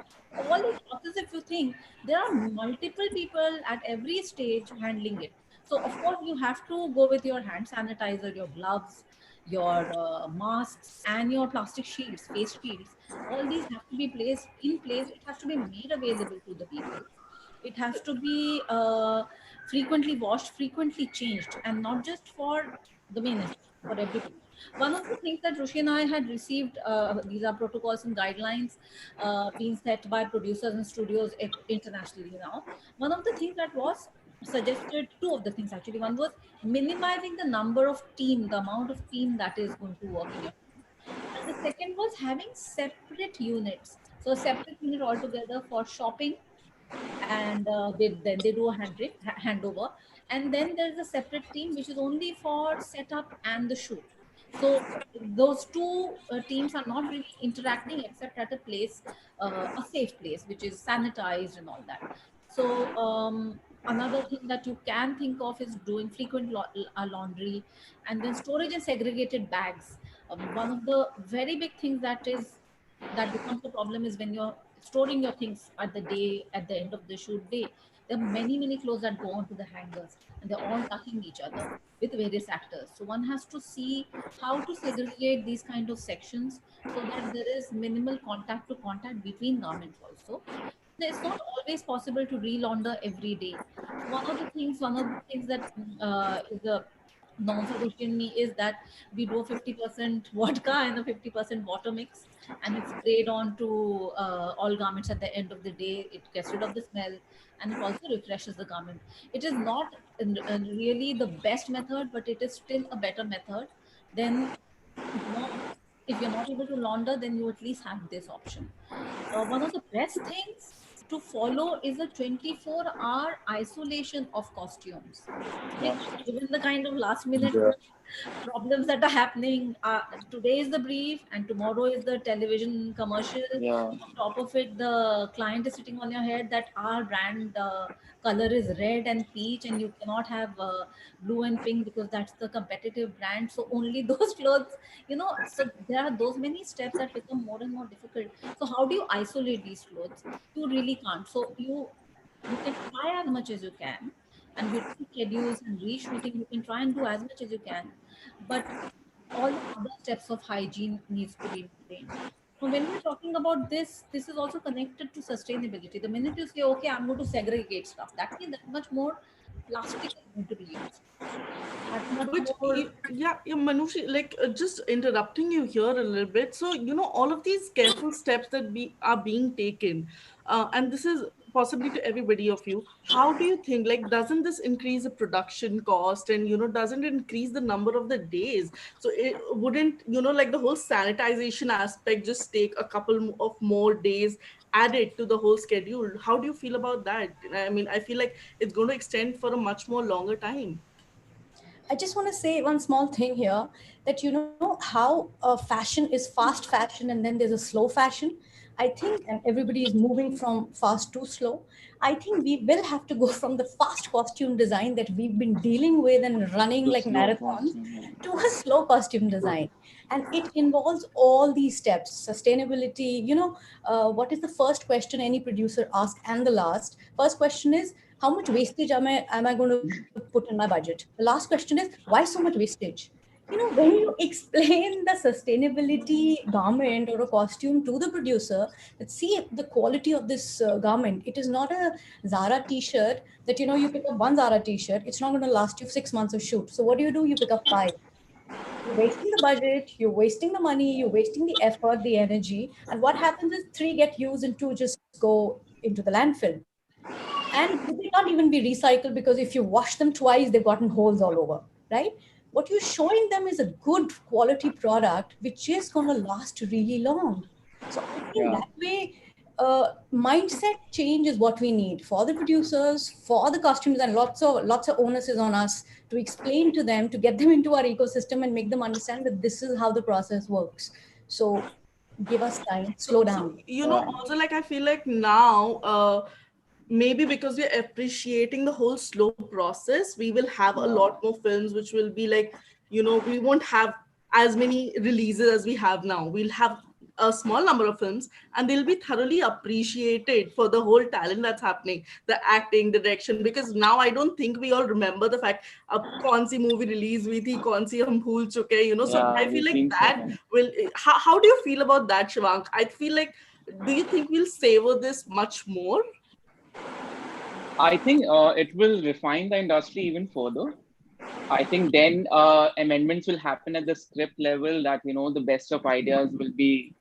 All this process, if you think, there are multiple people at every stage handling it. So of course you have to go with your hand sanitizer, your gloves, your masks, and your plastic shields, face shields. All these have to be placed in place. It has to be made available to the people. It has to be frequently washed, frequently changed, and not just for the ministry, for everybody. One of the things that Rushi and I had received, these are protocols and guidelines being set by producers and studios internationally now. One of the things that was suggested, two of the things actually. One was minimizing the number of team, the amount of team that is going to work in your team. And the second was having separate units. So a separate unit altogether for shopping, and then they do a handover, and then there's a separate team which is only for setup and the shoot. So those two teams are not really interacting except at a place, a safe place which is sanitized and all that. So another thing that you can think of is doing frequent laundry, and then storage and segregated bags. One of the very big things that becomes a problem is when you're storing your things at the end of the shoot day. There are many clothes that go onto the hangers, and they're all touching each other with various actors. So one has to see how to segregate these kind of sections so that there is minimal contact to contact between garments also. It's not always possible to re-launder every day. So one of the things that is a norm for Ruchi and me is that we do a 50% vodka and a 50% water mix, and it's sprayed on to all garments at the end of the day. It gets rid of the smell, and it also refreshes the garment. It is not really the best method, but it is still a better method than, you know, if you're not able to launder, then you at least have this option. One of the best things to follow is a 24-hour isolation of costumes, Yeah. which, given the kind of last minute Yeah. problems that are happening, today is the brief and tomorrow is the television commercial. Yeah. On top of it, the client is sitting on your head that our brand color is red and peach, and you cannot have blue and pink because that's the competitive brand. So only those clothes, so there are those many steps that become more and more difficult. So how do you isolate these clothes? You really can't. So you You can try as much as you can, and with schedules and reshooting, you can try and do as much as you can, but all the other steps of hygiene needs to be maintained. So when we're talking about this, this is also connected to sustainability. The minute you say, okay, I'm going to segregate stuff, that means that much more plastic is going to be used. That much But more. yeah, Manushi, like just interrupting you here a little bit. So, all of these careful steps that are being taken, and this is possibly to everybody of you. How do you think, like, doesn't this increase the production cost, and doesn't it increase the number of the days? So, it wouldn't, like the whole sanitization aspect just take a couple of more days added to the whole schedule? How do you feel about that? I mean, I feel like it's going to extend for a much more longer time. I just want to say one small thing here, that how fashion is fast fashion and then there's a slow fashion. I think, and everybody is moving from fast to slow. I think we will have to go from the fast costume design that we've been dealing with and running To like slow marathons costume. to a slow costume design. And it involves all these steps: sustainability. What is the first question any producer asks, and the last? First question is, how much wastage am I going to put in my budget? The last question is, why so much wastage? When you explain the sustainability garment or a costume to the producer, that see the quality of this garment, it is not a Zara t-shirt that you pick up one Zara t-shirt, it's not going to last you 6 months of shoot. So what do? You pick up five. You're wasting the budget, you're wasting the money, you're wasting the effort, the energy. And what happens is three get used and two just go into the landfill. And they can't even be recycled, because if you wash them twice, they've gotten holes all over, right? What you're showing them is a good quality product which is going to last really long. So I think Yeah. that way, mindset change is what we need for the producers, for the costumes, and lots of onus is on us to explain to them, to get them into our ecosystem and make them understand that this is how the process works. So give us time, slow So down. Yeah. also, like, I feel like now, maybe because we're appreciating the whole slow process, we will have a Yeah. lot more films which will be like, we won't have as many releases as we have now. We'll have a small number of films, and they'll be thoroughly appreciated for the whole talent that's happening, the acting, the direction. Because now I don't think we all remember the fact अब कौन सी movie release हुई थी, कौन सी हम भूल चुके, so Yeah. I feel We've like been that forgotten. will, how do you feel about that, Shivank? I feel like, do you think we'll savor this much more? I think it will refine the industry even further. I think then amendments will happen at the script level, that the best of ideas will be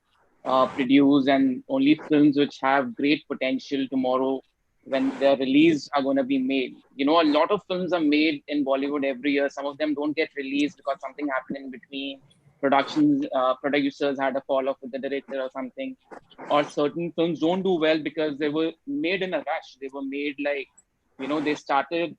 produced, and only films which have great potential tomorrow when they're released are going to be made. A lot of films are made in Bollywood every year. Some of them don't get released because something happened in between. Producers had a fall off with the director or something, or certain films don't do well because they were made in a rush. They were made like, they started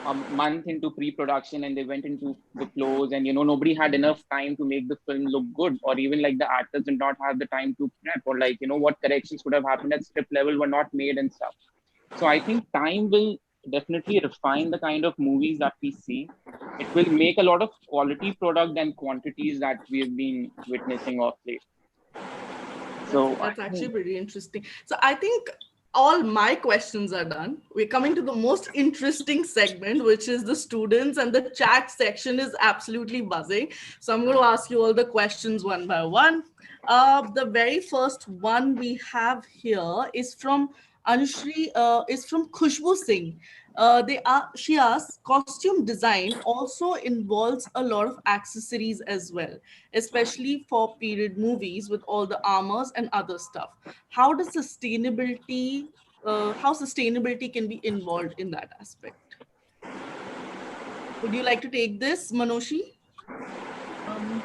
a month into pre-production and they went into the close, and nobody had enough time to make the film look good, or even like the actors did not have the time to prep, or like what corrections could have happened at script level were not made and stuff. So I think time will definitely refine the kind of movies that we see. It will make a lot of quality product than quantities that we've been witnessing of late. So That's actually pretty interesting. So I think all my questions are done. We're coming to the most interesting segment, which is the students, and the chat section is absolutely buzzing. So I'm going to ask you all the questions one by one. The very first one we have here is from Anushri, is from Khushbu Singh. She asks, costume design also involves a lot of accessories as well, especially for period movies with all the armors and other stuff. How does how sustainability can be involved in that aspect? Would you like to take this, Manoshi? Um,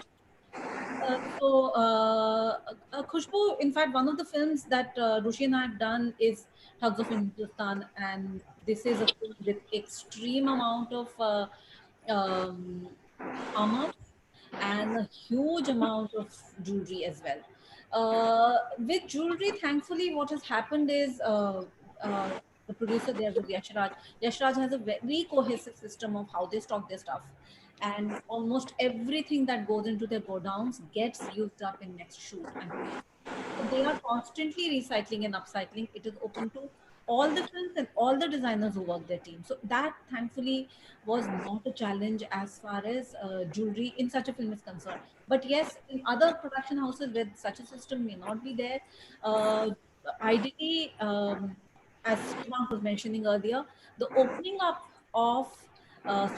Khushbu, in fact, one of the films that Rushi and I have done is Thugs of Hindustan, and this is a film with extreme amount of um, armor and a huge amount of jewelry as well. With jewelry, thankfully, what has happened is uh, the producer there with Yashraj. Yashraj has a very cohesive system of how they stock their stuff, and almost everything that goes into their godowns gets used up in next shoot and release. So they are constantly recycling and upcycling. It is open to all the films and all the designers who work their team. So that thankfully was not a challenge as far as jewelry in such a film is concerned. But yes, in other production houses where such a system may not be there, uh, ideally, as Shivang was mentioning earlier, the opening up of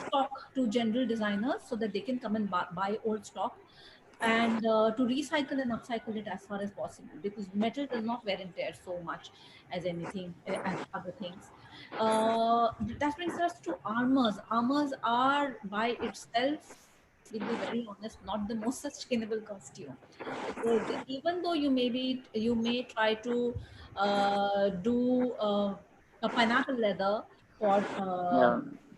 stock to general designers so that they can come and buy old stock, and to recycle and upcycle it as far as possible, because metal does not wear and tear so much as anything as other things. That brings us to armors. Armors are by itself, we'll be very honest, not the most sustainable costume, because even though you may try to do a pineapple leather for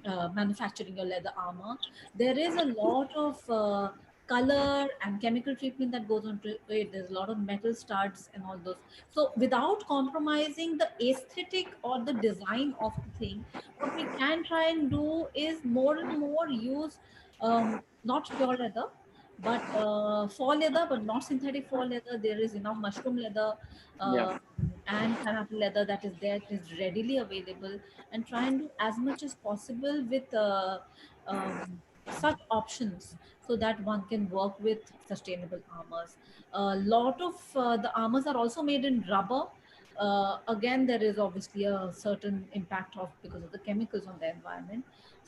Yeah. manufacturing your leather armor, there is a lot of color and chemical treatment that goes on to it. There's a lot of metal studs and all those. So without compromising the aesthetic or the design of the thing, what we can try and do is more and more use not pure leather, but faux leather, but not synthetic faux leather. There is enough mushroom leather Yeah. and pineapple leather that is there, it is readily available, and try and do as much as possible with such options so that one can work with sustainable armors. A lot of the armors are also made in rubber. Again, there is obviously a certain impact of because of the chemicals on the environment.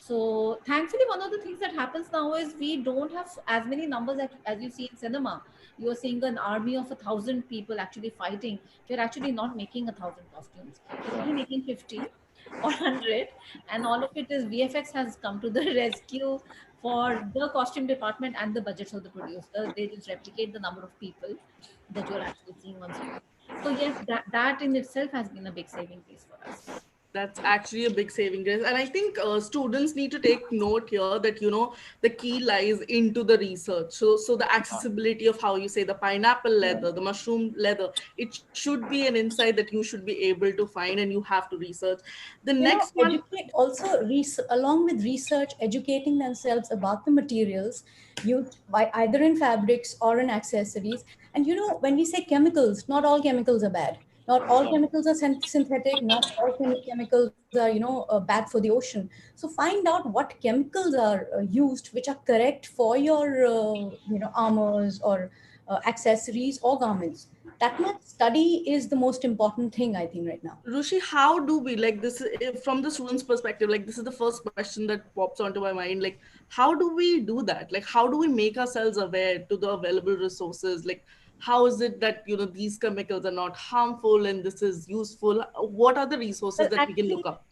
So thankfully, one of the things that happens now is we don't have as many numbers as you see in cinema. You are seeing an army of 1,000 people actually fighting. We're actually not making 1,000 costumes. We're only making 50 or 100, and all of it is VFX has come to the rescue for the costume department and the budgets of the producer. They just replicate the number of people that you're actually seeing on screen. So yes, that in itself has been a big saving piece for us. That's actually a big saving grace. And I think students need to take note here that, the key lies into the research. So the accessibility of how you say the pineapple leather, the mushroom leather, it should be an insight that you should be able to find and you have to research. The next one. Educate also along with research, educating themselves about the materials used by either in fabrics or in accessories. And when we say chemicals, not all chemicals are bad, not all Yeah. chemicals are synthetic, not all chemicals are bad for the ocean. So find out what chemicals are used which are correct for your armors or accessories or garments. That much study is the most important thing, I think, right now. Rushi, how do we like this from the student's perspective? Like, this is the first question that pops onto my mind. Like, how do we do that? Like, how do we make ourselves aware to the available resources? Like, how is it that these chemicals are not harmful and this is useful? What are the resources Well, that we can look up?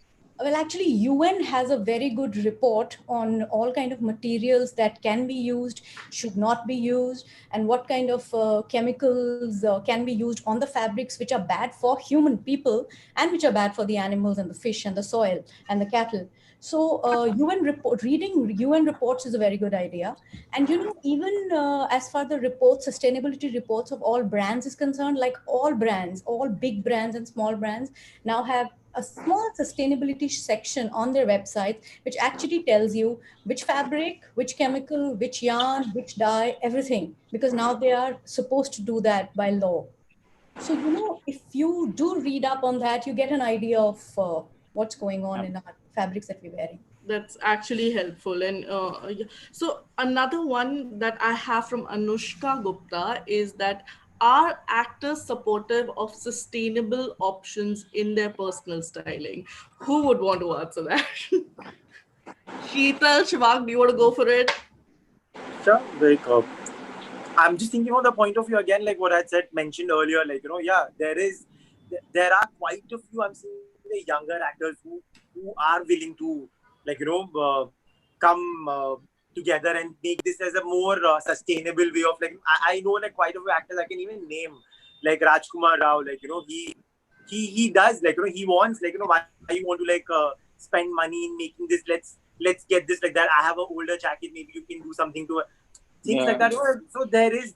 actually, UN has a very good report on all kind of materials that can be used, should not be used, and what kind of chemicals can be used on the fabrics which are bad for human people and which are bad for the animals and the fish and the soil and the cattle. So reading UN reports is a very good idea. And even as far the reports, sustainability reports of all brands is concerned, like all brands, all big brands and small brands now have a small sustainability section on their website, which actually tells you which fabric, which chemical, which yarn, which dye, everything, because now they are supposed to do that by law. So if you do read up on that, you get an idea of what's going on in our fabrics that we're wearing. That's actually helpful. And yeah. So another one that I have from Anushka Gupta is that, are actors supportive of sustainable options in their personal styling? Who would want to answer that? Sheetal, Shivak, do you want to go for it? Sure. Like, I'm just thinking on the point of view again, like what I said mentioned earlier. Like yeah, there are quite a few. I'm seeing the younger actors who are willing to like come together and make this as a more sustainable way of like. I know like quite a few actors I can even name, like Rajkumar Rao. Like he does like he wants like why you want to like spend money in making this. Let's get this like that. I have an older jacket. Maybe you can do something to things like that. So there is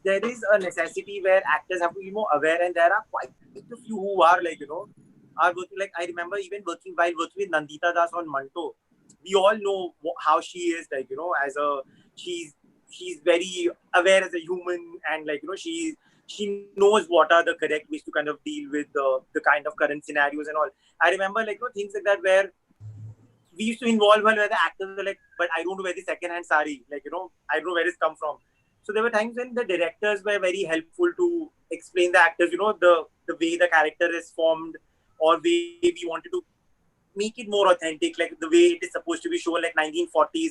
a necessity where actors have to be more aware, and there are quite a few who are like are working. Like I remember even while working with Nandita Das on Manto, we all know how she is like as a she's very aware as a human, and like she knows what are the correct ways to kind of deal with the kind of current scenarios and all. I remember like things like that where we used to involve her where the actors were like, but I don't wear the second hand sari, like I don't know where it's come from. So there were times when the directors were very helpful to explain the actors, the way the character is formed, or way we wanted to make it more authentic, like the way it is supposed to be shown, like 1940s.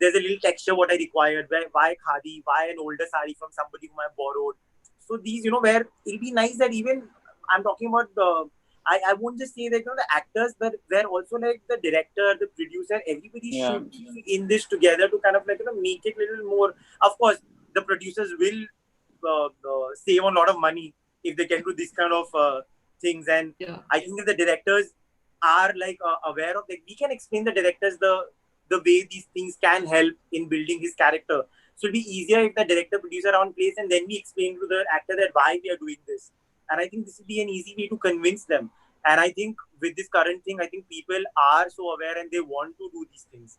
There's a little texture what I required. Why khadi? Why an older sari from somebody whom I borrowed? So these, where it'll be nice that even I'm talking about the. I won't just say that the actors, but where also like the director, the producer, everybody Yeah. should be in this together to kind of like make it a little more. Of course, the producers will save a lot of money if they can do this kind of things, and I think if the directors are like aware of, like we can explain the directors the way these things can help in building his character. So it'll be easier if the director producer are on place, and then we explain to the actor that why we are doing this. And I think this will be an easy way to convince them. And I think with this current thing, I think people are so aware and they want to do these things.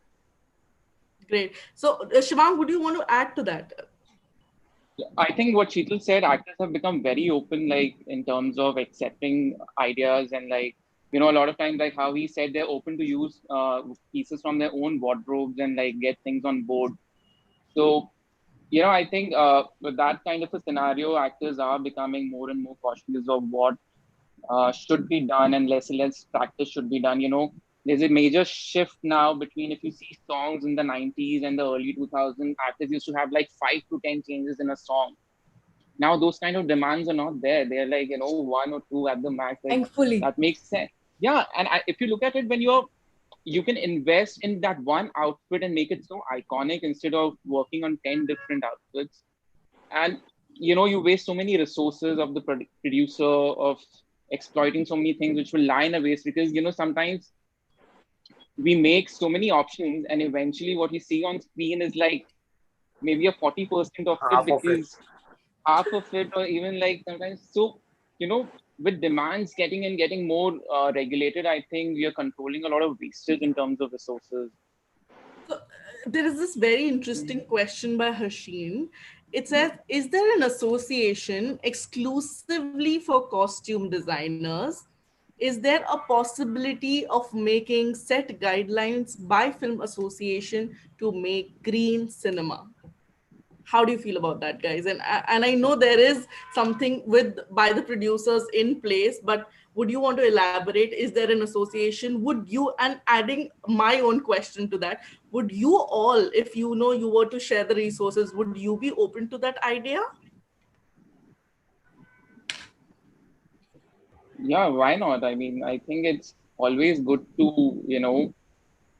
Great. So Shivang, would you want to add to that? I think what Sheetal said, actors have become very open, like in terms of accepting ideas, and like, a lot of times, like how he said, they're open to use pieces from their own wardrobes and like get things on board. So, I think with that kind of a scenario, actors are becoming more and more cautious of what should be done, and less and less practice should be done. There's a major shift now between, if you see songs in the 90s and the early 2000s, actors used to have like 5 to 10 changes in a song. Now those kind of demands are not there. They're like, one or two at the max. Like, Thankfully. that makes sense. Yeah. And if you look at it, when you can invest in that one outfit and make it so iconic instead of working on 10 different outfits. And, you waste so many resources of the producer, of exploiting so many things which will lie in a waste, because, sometimes we make so many options and eventually what you see on screen is like maybe a 40% of it, because half of it, or even like sometimes. So, with demands getting more regulated, I think we are controlling a lot of wastage in terms of resources. So there is this very interesting question by Harsheen. It says, is there an association exclusively for costume designers? Is there a possibility of making set guidelines by Film Association to make green cinema? How do you feel about that, guys? And I know there is something by the producers in place, but would you want to elaborate? Is there an association? Would you, and adding my own question to that, would you all, if you were to share the resources, would you be open to that idea? Yeah, why not? I mean, I think it's always good to,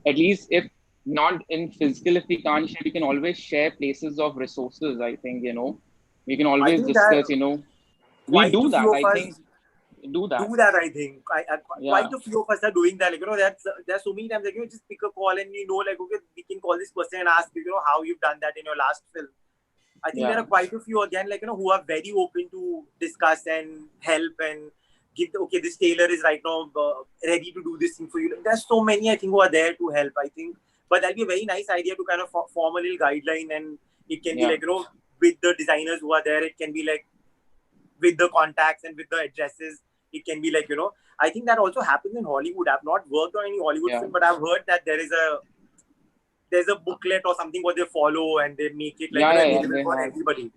at least if not in physical, if we can't share, we can always share places of resources. I think, we can I always think that discuss, we quite a do few that. of I us think do that. do that. I think Yeah. quite a few of us are doing that. Like there's so many times like just pick a call and like okay, we can call this person and ask how you've done that in your last film. I think there Yeah. are quite a few again like who are very open to discuss and help and give. Okay, this tailor is right now ready to do this thing for you. Like, there's so many I think who are there to help. I think, but that'd be a very nice idea to kind of form a little guideline, and it can be like with the designers who are there. It can be like with the contacts and with the addresses. It can be like I think that also happens in Hollywood. I've not worked on any Hollywood film, but I've heard that there's a booklet or something what they follow and they make it like available for everybody.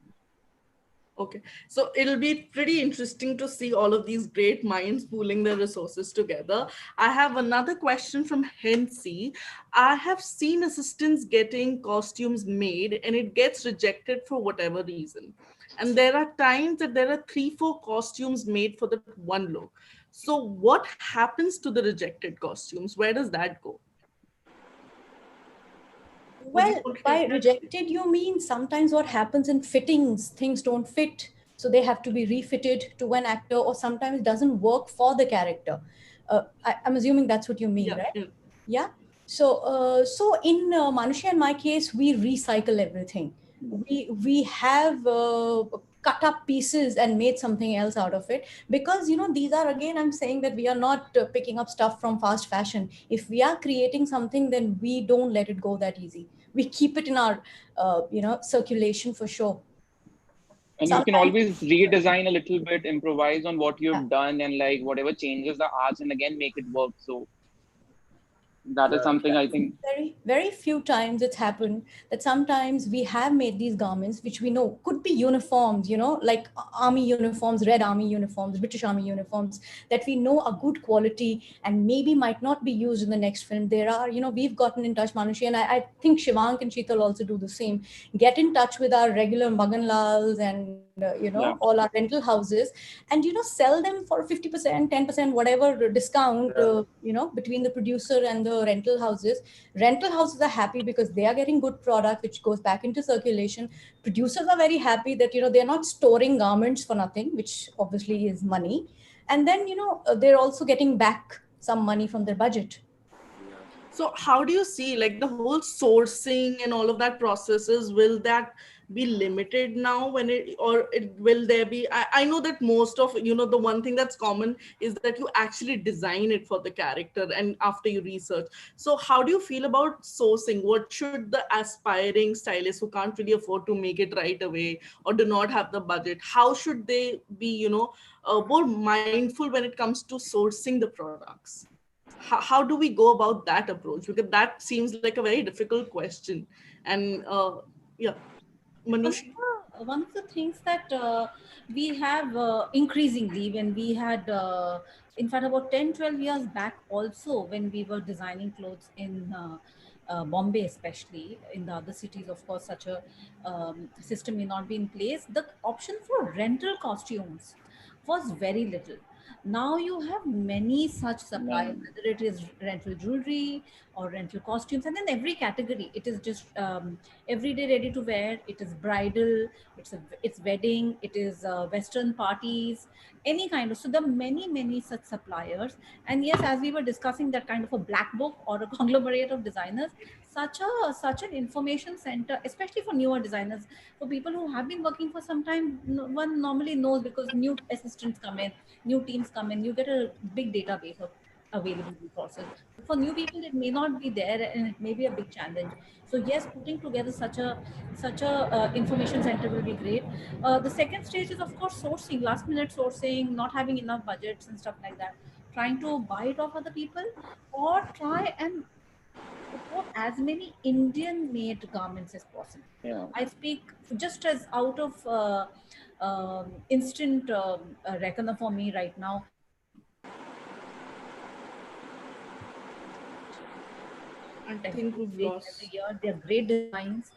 Okay, so it'll be pretty interesting to see all of these great minds pooling their resources together. I have another question from Hensi. I have seen assistants getting costumes made and it gets rejected for whatever reason. And there are times that there are 3-4 costumes made for that one look. So what happens to the rejected costumes? Where does that go? Well, by rejected, you mean sometimes what happens in fittings, things don't fit. So they have to be refitted to an actor, or sometimes it doesn't work for the character. I'm assuming that's what you mean, right? Yeah. So in Manusha and my case, we recycle everything. We have cut up pieces and made something else out of it, because these are, again, I'm saying that we are not picking up stuff from fast fashion. If we are creating something, then we don't let it go that easy. We keep it in our circulation for sure. And you can Sometimes, always redesign a little bit, improvise on what yeah. you've done, and like whatever changes the arts, and again make it work. So that is Yeah. something I think. Very, very few times it's happened that sometimes we have made these garments which we know could be uniforms, like army uniforms, red army uniforms, British army uniforms, that we know are good quality and maybe might not be used in the next film. There are, we've gotten in touch, Manushi, and I think Shivank and Sheetal also do the same. Get in touch with our regular Maganlals and, Yeah, all our rental houses, and, sell them for 50%, 10%, whatever discount, Yeah. between the producer and the rental houses are happy because they are getting good product which goes back into circulation. Producers are very happy that they're not storing garments for nothing, which obviously is money. And then they're also getting back some money from their budget. So how do you see like the whole sourcing and all of that processes? Will that be limited now when will there be? I know that most of the one thing that's common is that you actually design it for the character and after you research. So how do you feel about sourcing? What should the aspiring stylists who can't really afford to make it right away or do not have the budget? How should they be more mindful when it comes to sourcing the products? How do we go about that approach, because that seems like a very difficult question. And yeah, one Manushi. of one of the things that we have increasingly when we had in fact about 10-12 years back also, when we were designing clothes in Bombay, especially in the other cities, of course such a system may not be in place. The option for rental costumes was very little. Now you have many such yeah. suppliers, whether it is rental jewelry or rental costumes, and then every category. It is just everyday ready to wear. It is bridal. It's wedding. It is Western parties, any kind of. So there are many such suppliers. And yes, as we were discussing, that kind of a black book or a conglomerate of designers, such an information center, especially for newer designers, for people who have been working for some time. One normally knows because new assistants come in, new teams come in, you get a big database of available resources. But for new people, it may not be there, and it may be a big challenge. So yes, putting together such a information center will be great. The second stage is of course sourcing, last minute sourcing, not having enough budgets and stuff like that, trying to buy it off other people, or try and support as many Indian made garments as possible. Yeah. I speak just as out of instant reckoner for me right now. I think Textiles we've range every lost. year. They're great designs.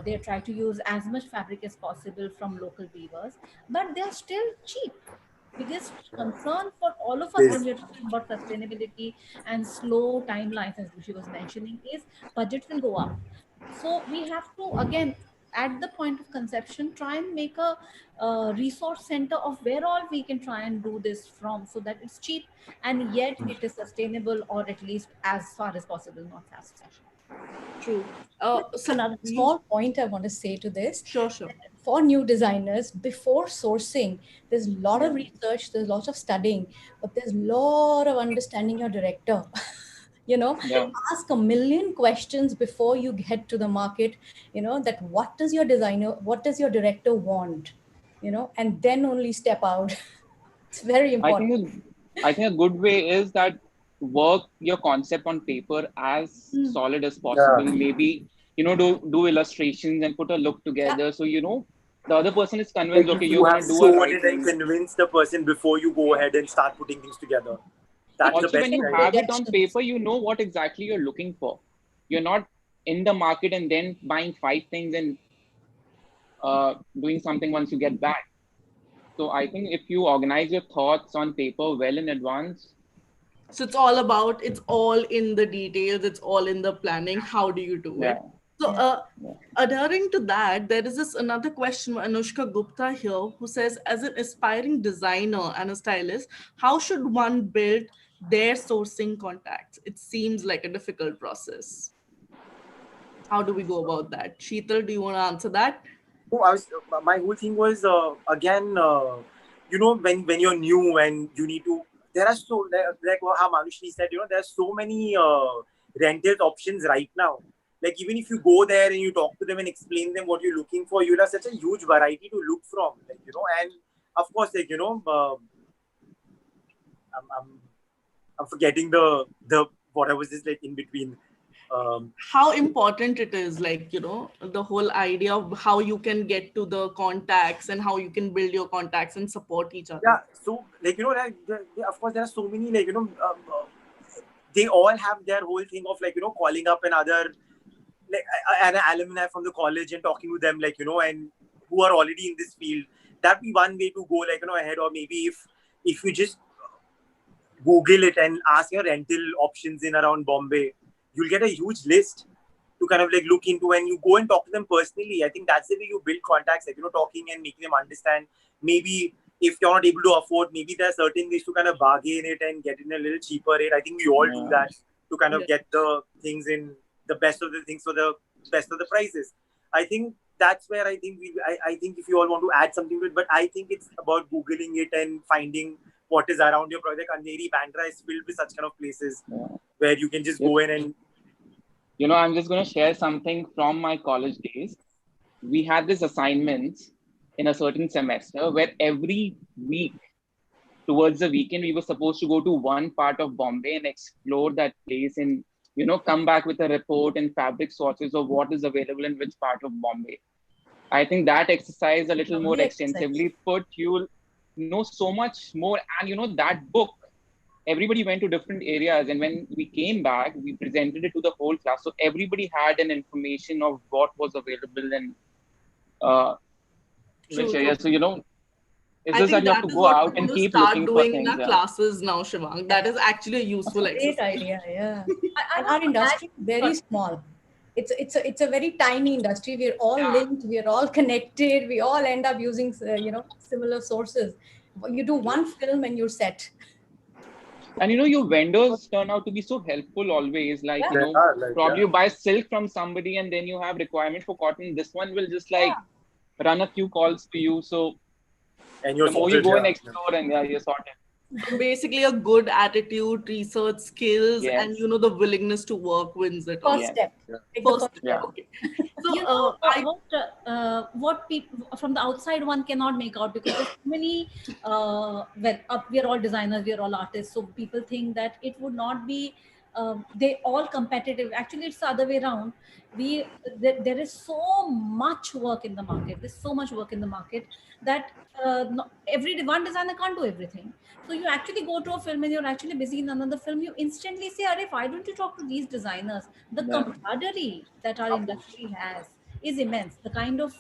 They try to use as much fabric as possible from local weavers, but they're still cheap. Biggest concern for all of us when Yes. we're talking about sustainability and slow timelines, as she was mentioning, is budgets will go up. So we have to again, at the point of conception, try and make a resource center of where all we can try and do this from, so that it's cheap and yet it is sustainable, or at least as far as possible not fast fashion. True. Another small point I want to say to this, Sure. for new designers, before sourcing, there's a lot of Yeah. research, there's lots of studying, but there's a lot of understanding your director. you know Yeah. Ask a million questions before you head to the market, that what does your director want, and then only step out. It's very I important. think I think a good way is that work your concept on paper as Mm. solid as possible. Yeah. Maybe do illustrations and put a look Yeah, together. So the other person is convinced. Like Okay, you you're have gonna do a shown right it and thing. convinced the person before you go Yeah. ahead and start putting things together. it That's the Also, best when checks you kind. have it on projections. paper, you know what exactly you're looking for. You're not in the market and then buying five things and doing something once you get back. So I think if you organize your thoughts on paper well in advance, So it's all in the details, it's all in the planning. How do you do yeah, it? So Yeah. yeah. adhering to that, there is this another question from Anushka Gupta here, who says, as an aspiring designer and a stylist, how should one build their sourcing contacts? It seems like a difficult process. How do we go about that? Sheetal, do you want to answer that? No, my whole thing was again, when you're new and you need to. There are how Manushri said, there are so many rentals options right now. Like even if you go there and you talk to them and explain them what you're looking for, you'll have such a huge variety to look from, like, and of course, like, I'm I'm forgetting the what I was just like in between. How important it is, like, the whole idea of how you can get to the contacts and how you can build your contacts and support each other. Yeah, so like, like, of course there are so many, like, they all have their whole thing of, like, calling up another, like, an alumni from the college and talking to them, like, and who are already in this field. That'd be one way to go, like, ahead. Or maybe if you just Google it and ask your rental options in around Bombay, you'll get a huge list to kind of like look into, and you go and talk to them personally. I think that's the way you build contacts, like, talking and making them understand. Maybe if you're not able to afford, maybe there are certain ways to kind of bargain it and get in a little cheaper rate. I think we all do that to kind of get the things in the best of the things for the best of the prices. I think that's where I think I think if you all want to add something to it, but I think it's about Googling it and finding what is around your project. Andheri, Bandra is filled with such kind of places where you can just go in and... I'm just going to share something from my college days. We had this assignments in a certain semester where every week, towards the weekend, we were supposed to go to one part of Bombay and explore that place and, come back with a report and fabric swatches of what is available in which part of Bombay. I think that exercise a little more extensively put, you'll know so much more. And, that book, everybody went to different areas, and when we came back, we presented it to the whole class. So everybody had an information of what was available in which area. So it's just that you have to go out and keep looking for things. In our classes now, Shivang. That is actually a useful exercise. Great idea, yeah. And our industry is very small. It's a very tiny industry. We're all linked. We're all connected. We all end up using similar sources. You do one film and you're set. And your vendors turn out to be so helpful always. Like, probably you buy silk from somebody and then you have requirement for cotton. This one will just like run a few calls to you. So and you're the more you go and explore, and you're sorted. Basically, a good attitude, research skills, and the willingness to work wins it all. First step. Okay. So what people from the outside one cannot make out, because there's so many. We are all designers, we are all artists, so people think that it would not be. They all competitive. Actually, it's the other way around. There is so much work in the market. There's so much work in the market that every one designer can't do everything. So you actually go to a film and you're actually busy in another film. You instantly say, "Arey, why don't you talk to these designers?" The camaraderie that our industry has is immense. The kind of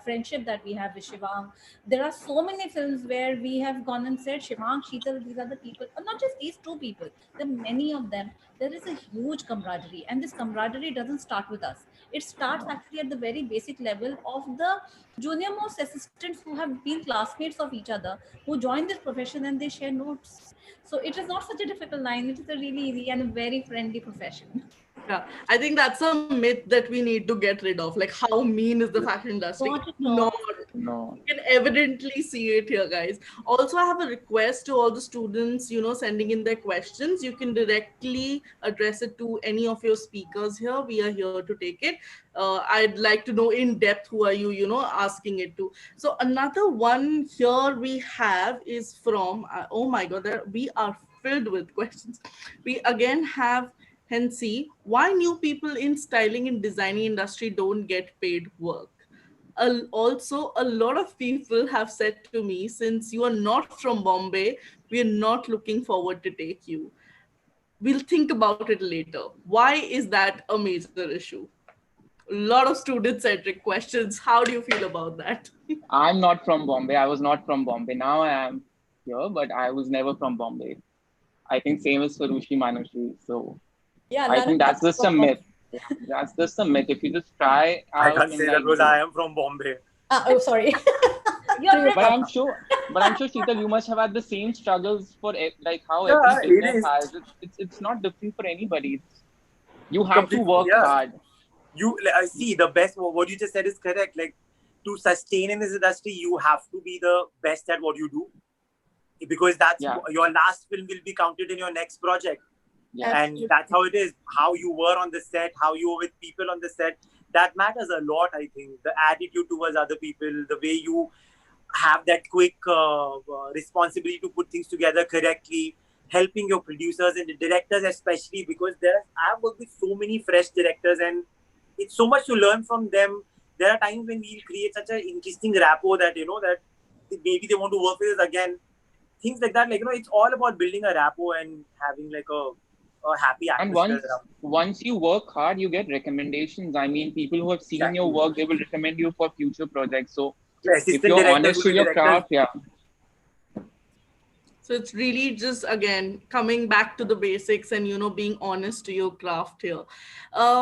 friendship that we have with Shivang. There are so many films where we have gone and said, "Shivang, Sheetal, these are the people." And not just these two people. There are many of them. There is a huge camaraderie, and this camaraderie doesn't start with us. It starts actually at the very basic level of the junior most assistants who have been classmates of each other, who join this profession and they share notes. So it is not such a difficult line. It is a really easy and a very friendly profession. Yeah, I think that's a myth that we need to get rid of. Like, how mean is the fashion industry? No. You can evidently see it here, guys. Also, I have a request to all the students, sending in their questions. You can directly address it to any of your speakers here. We are here to take it. I'd like to know in depth who are you, asking it to. So another one here we have is from, oh my God, we are filled with questions. We again have Hensi, why new people in styling and designing industry don't get paid work? Also, a lot of people have said to me, since you are not from Bombay, we are not looking forward to take you. We'll think about it later. Why is that a major issue? A lot of student-centric questions. How do you feel about that? I'm not from Bombay. I was not from Bombay. Now I am here, but I was never from Bombay. I think same as for Rushi Manushi. So I think that's just a myth. That's just a myth. If you just try out, I can't say that because I am from Bombay. Oh, sorry. but I'm sure, Sheetal, you must have had the same struggles for like how every business has. It's not different for anybody. You have to work hard. I see the best. What you just said is correct. Like, to sustain in this industry, you have to be the best at what you do, because that's your last film will be counted in your next project. Yeah. And that's how it is. How you were on the set, how you were with people on the set, that matters a lot. I think the attitude towards other people, the way you have that quick responsibility to put things together correctly, helping your producers and the directors especially, because I've worked with so many fresh directors and it's so much to learn from them. There are times when we create such an interesting rapport that that maybe they want to work with us again. Things like that, it's all about building a rapport and having like a happy And atmosphere around. once you work hard, you get recommendations. I mean, people who have seen your Exactly. work, they will recommend you for future projects. So The if assistant you're directors honest will to be your directors. craft, yeah. So it's really just again coming back to the basics and being honest to your craft here.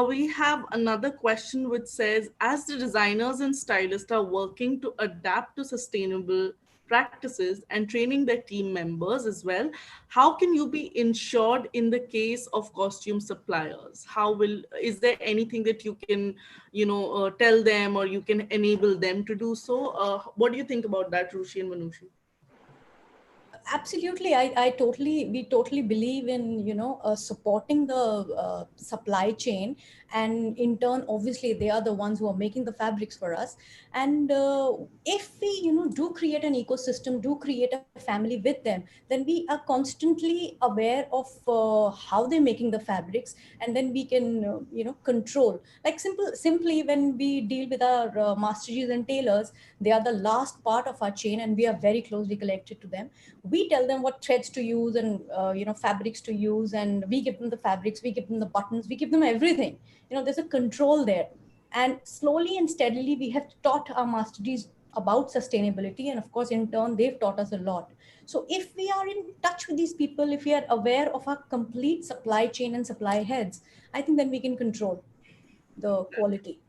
We have another question which says, as the designers and stylists are working to adapt to sustainable practices and training their team members as well, how can you be insured in the case of costume suppliers? Is there anything that you can tell them, or you can enable them to do so? What do you think about that, Rushi and Manushi? Absolutely. We totally believe in, supporting the supply chain. And in turn, obviously, they are the ones who are making the fabrics for us. And if we, do create an ecosystem, do create a family with them, then we are constantly aware of how they're making the fabrics. And then we can, control. Like simply when we deal with our master and tailors, they are the last part of our chain and we are very closely connected to them. We tell them what threads to use and fabrics to use, and we give them the fabrics, we give them the buttons, we give them everything. There's a control there. And slowly and steadily we have taught our masteries about sustainability, and of course in turn they've taught us a lot. So if we are in touch with these people, if we are aware of our complete supply chain and supply heads, I think then we can control the quality.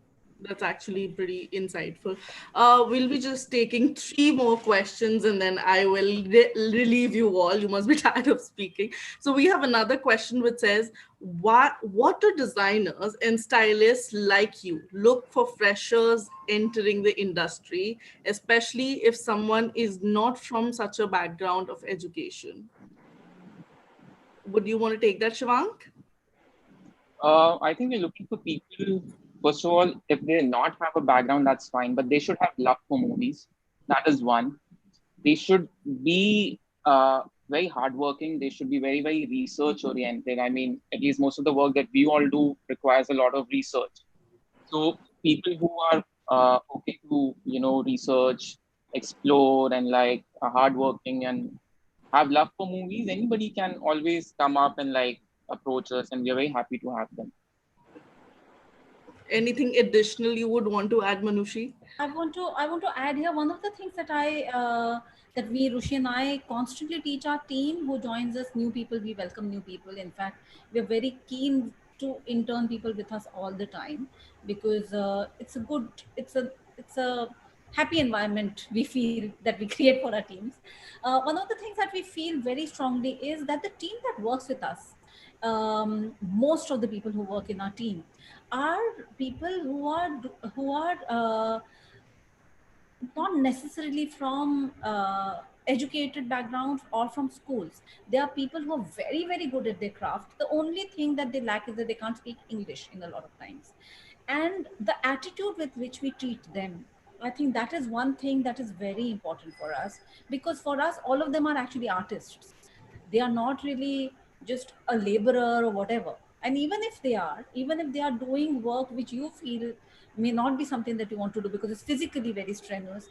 That's actually pretty insightful. We'll be just taking three more questions and then I will relieve you all. You must be tired of speaking. So we have another question which says, what do designers and stylists like you look for freshers entering the industry, especially if someone is not from such a background of education? Would you want to take that, Shivank? I think we're looking for people, first of all, if they not have a background, that's fine, but they should have love for movies. That is one. They should be very hardworking. They should be very, very research oriented. I mean, at least most of the work that we all do requires a lot of research. So people who are okay to, research, explore, and like are hardworking and have love for movies, anybody can always come up and like approach us, and we are very happy to have them. Anything additional you would want to add, Manushi? I want to add here one of the things that that we Rushi and I constantly teach our team who joins us. New people, we welcome new people. In fact, we are very keen to intern people with us all the time, because it's a happy environment we feel that we create for our teams. One of the things that we feel very strongly is that the team that works with us, most of the people who work in our team are people who are not necessarily from educated backgrounds or from schools. They are people who are very, very good at their craft. The only thing that they lack is that they can't speak English in a lot of times. And the attitude with which we treat them, I think that is one thing that is very important for us, because for us, all of them are actually artists. They are not really just a laborer or whatever. And even if they are doing work which you feel may not be something that you want to do because it's physically very strenuous,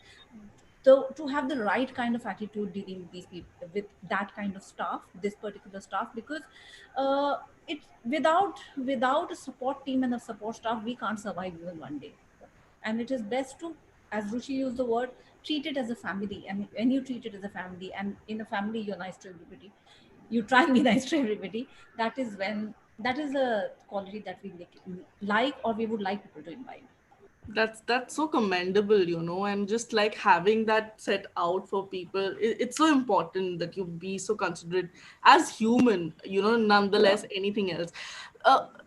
so to have the right kind of attitude dealing with these people, with that kind of staff, this particular staff, because it's without a support team and a support staff, we can't survive even one day. And it is best to, as Rushi used the word, treat it as a family. And when you treat it as a family, and in a family you're nice to everybody, you try and be nice to everybody, that is a quality that we like, or we would like people to imbibe. That's so commendable, and just like having that set out for people, it's so important that you be so considerate as human, nonetheless anything else.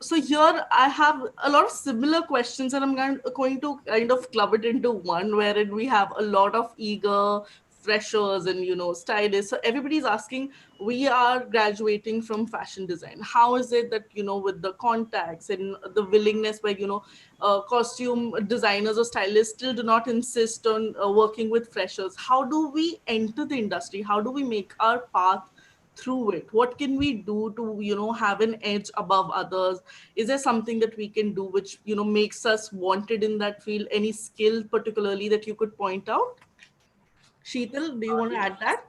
So here I have a lot of similar questions, and I'm going to kind of club it into one, wherein we have a lot of eager freshers and, stylists. So everybody's asking, we are graduating from fashion design. How is it that, with the contacts and the willingness where, costume designers or stylists still do not insist on working with freshers? How do we enter the industry? How do we make our path through it? What can we do to, have an edge above others? Is there something that we can do which, makes us wanted in that field? Any skill particularly that you could point out? Sheetal, do you want to add that?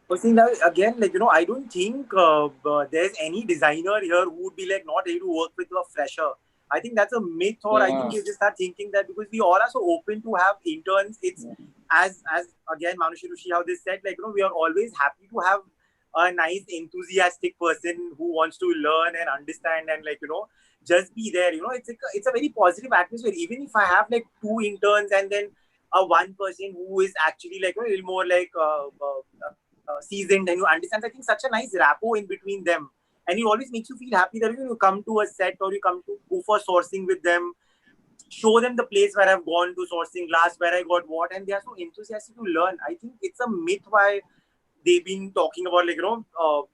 But see, now again, I don't think there's any designer here who would be like not able to work with a fresher. I think that's a myth, or I think Yeah. you just start thinking that because we all are so open to have interns. It's as again, Manushi Rushi, how they said, we are always happy to have a nice, enthusiastic person who wants to learn and understand and just be there. It's a very positive atmosphere. Even if I have like 2 interns and then a one person who is actually a little more seasoned, and you understand, I think such a nice rapport in between them, and it always makes you feel happy that you come to a set or you come to go for sourcing with them, show them the place where I've gone to sourcing last, where I got what, and they are so enthusiastic to learn. I think it's a myth why they've been talking about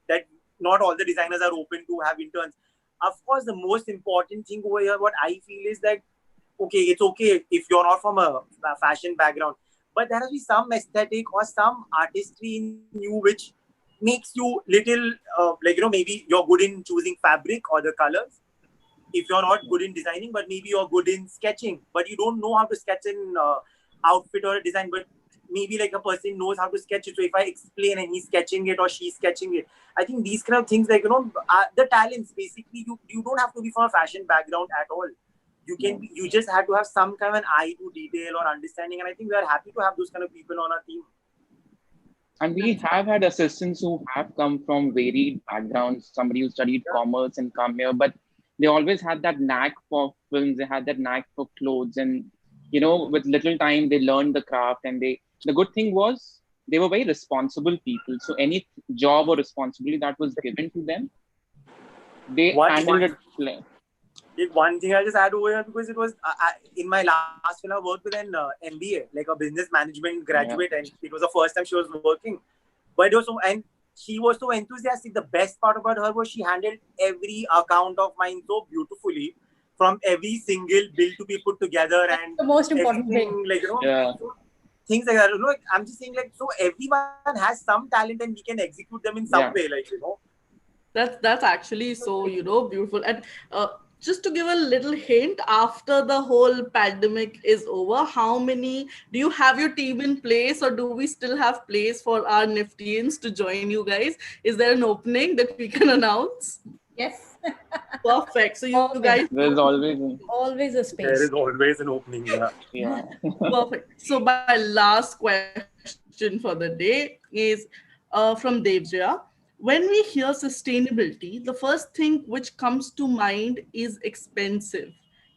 that not all the designers are open to have interns. Of course, the most important thing over here, what I feel is that it's okay if you're not from a fashion background, but there has to be some aesthetic or some artistry in you which makes you little maybe you're good in choosing fabric or the colors. If you're not good in designing, but maybe you're good in sketching, but you don't know how to sketch an outfit or a design, but maybe like a person knows how to sketch it. So if I explain and he's sketching it or she's sketching it, I think these kind of things the talents, basically you don't have to be from a fashion background at all. You just have to have some kind of an eye to detail or understanding, and I think we are happy to have those kind of people on our team. And we have had assistants who have come from varied backgrounds, somebody who studied commerce and come here, but they always had that knack for films, they had that knack for clothes, and with little time they learned the craft, and the good thing was they were very responsible people. So any job or responsibility that was given to them, they handled it. One thing I just add over here, because it was in my last film I worked with an MBA, like a business management graduate, and it was the first time she was working. But it was and she was so enthusiastic. The best part about her was she handled every account of mine so beautifully, from every single bill to be put together. That's And the most important thing. things like that. I'm just saying, so everyone has some talent and we can execute them in some way, That's actually so beautiful. And just to give a little hint, after the whole pandemic is over, how many do you have your team in place, or do we still have place for our Niftians to join you guys? Is there an opening that we can announce? Yes. Perfect. So you guys, there's always a space. There is always an opening. Yeah. Perfect. So my last question for the day is from Devjaya. When we hear sustainability, the first thing which comes to mind is expensive,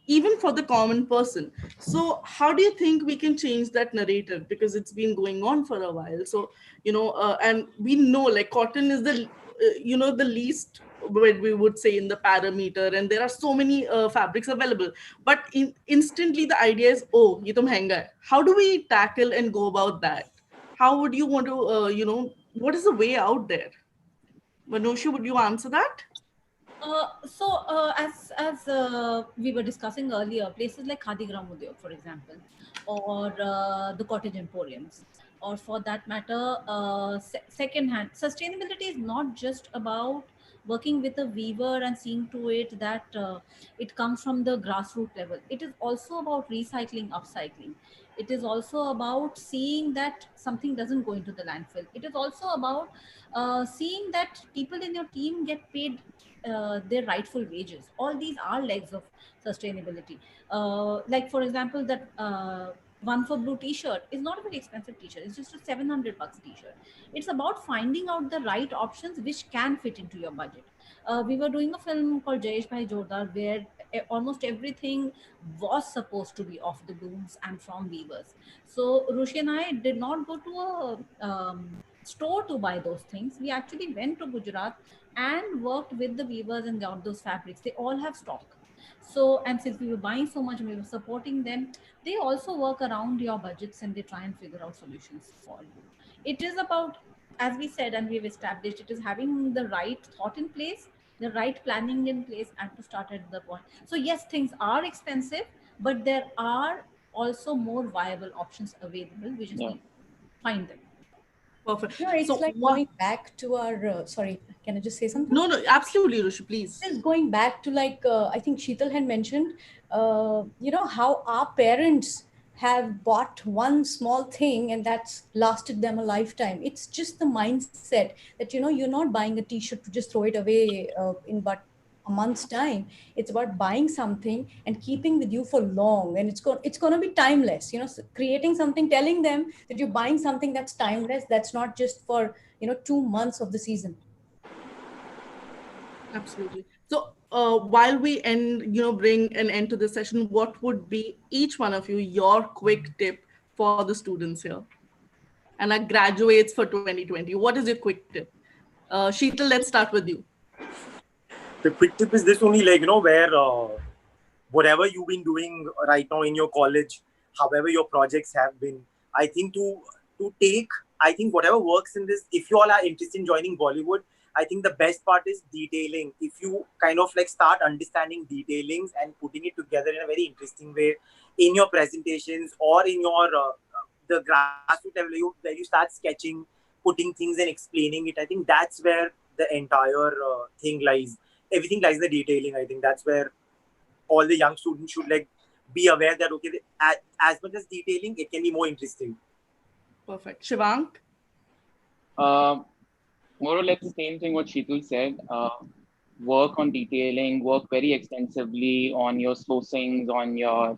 even for the common person. So how do you think we can change that narrative? Because it's been going on for a while. So, and we know like cotton is the least, what we would say, in the parameter, and there are so many fabrics available, but instantly the idea is, oh, ye to mehenga hai. How do we tackle and go about that? How would you want to what is the way out there? Manusha, would you answer that? As we were discussing earlier, places like Khadi Gram Udyog, for example, or the cottage emporiums, or for that matter, second-hand sustainability is not just about working with a weaver and seeing to it that it comes from the grassroots level. It is also about recycling, upcycling. It is also about seeing that something doesn't go into the landfill. It is also about seeing that people in your team get paid their rightful wages. All these are legs of sustainability. Like for example, that one for blue t-shirt is not a very expensive t-shirt. It's just a 700 bucks t-shirt. It's about finding out the right options which can fit into your budget. We were doing a film called Jayesh Bhai Jordar, where almost everything was supposed to be off the looms and from weavers. So Rushi and I did not go to a store to buy those things. We actually went to Gujarat and worked with the weavers and got those fabrics. They all have stock. So, and since we were buying so much and we were supporting them, they also work around your budgets and they try and figure out solutions for you. It is about, as we said and we've established, it is having the right thought in place, the right planning in place, and to start at the point. So, yes, things are expensive, but there are also more viable options available. We just Yeah. need to find them. Perfect. No, it's So like what? going back to our, sorry, can I just say something? No, no, absolutely, Rushi, please. Is going back to like I think Sheetal had mentioned, how our parents have bought one small thing and that's lasted them a lifetime. It's just the mindset that you're not buying a T-shirt to just throw it away in but a month's time. It's about buying something and keeping with you for long, and it's going to be timeless. Creating something, telling them that you're buying something that's timeless. That's not just for 2 months of the season. Absolutely. So, while we bring an end to this session, what would be each one of you your quick tip for the students here and our graduates for 2020? What is your quick tip? Sheetal, let's start with you. The quick tip is this only, like, where whatever you've been doing right now in your college, however your projects have been, I think to take, I think whatever works in this, if you all are interested in joining Bollywood, I think the best part is detailing. If you kind of like start understanding detailings and putting it together in a very interesting way in your presentations or in your the grassroots level, where you start sketching, putting things and explaining it, I think that's where the entire thing lies. Everything lies in the detailing. I think that's where all the young students should like be aware that okay, as much as detailing, it can be more interesting. Perfect. Shivank? More or less the same thing what Sheetal said. Work on detailing, work very extensively on your sourcings, on your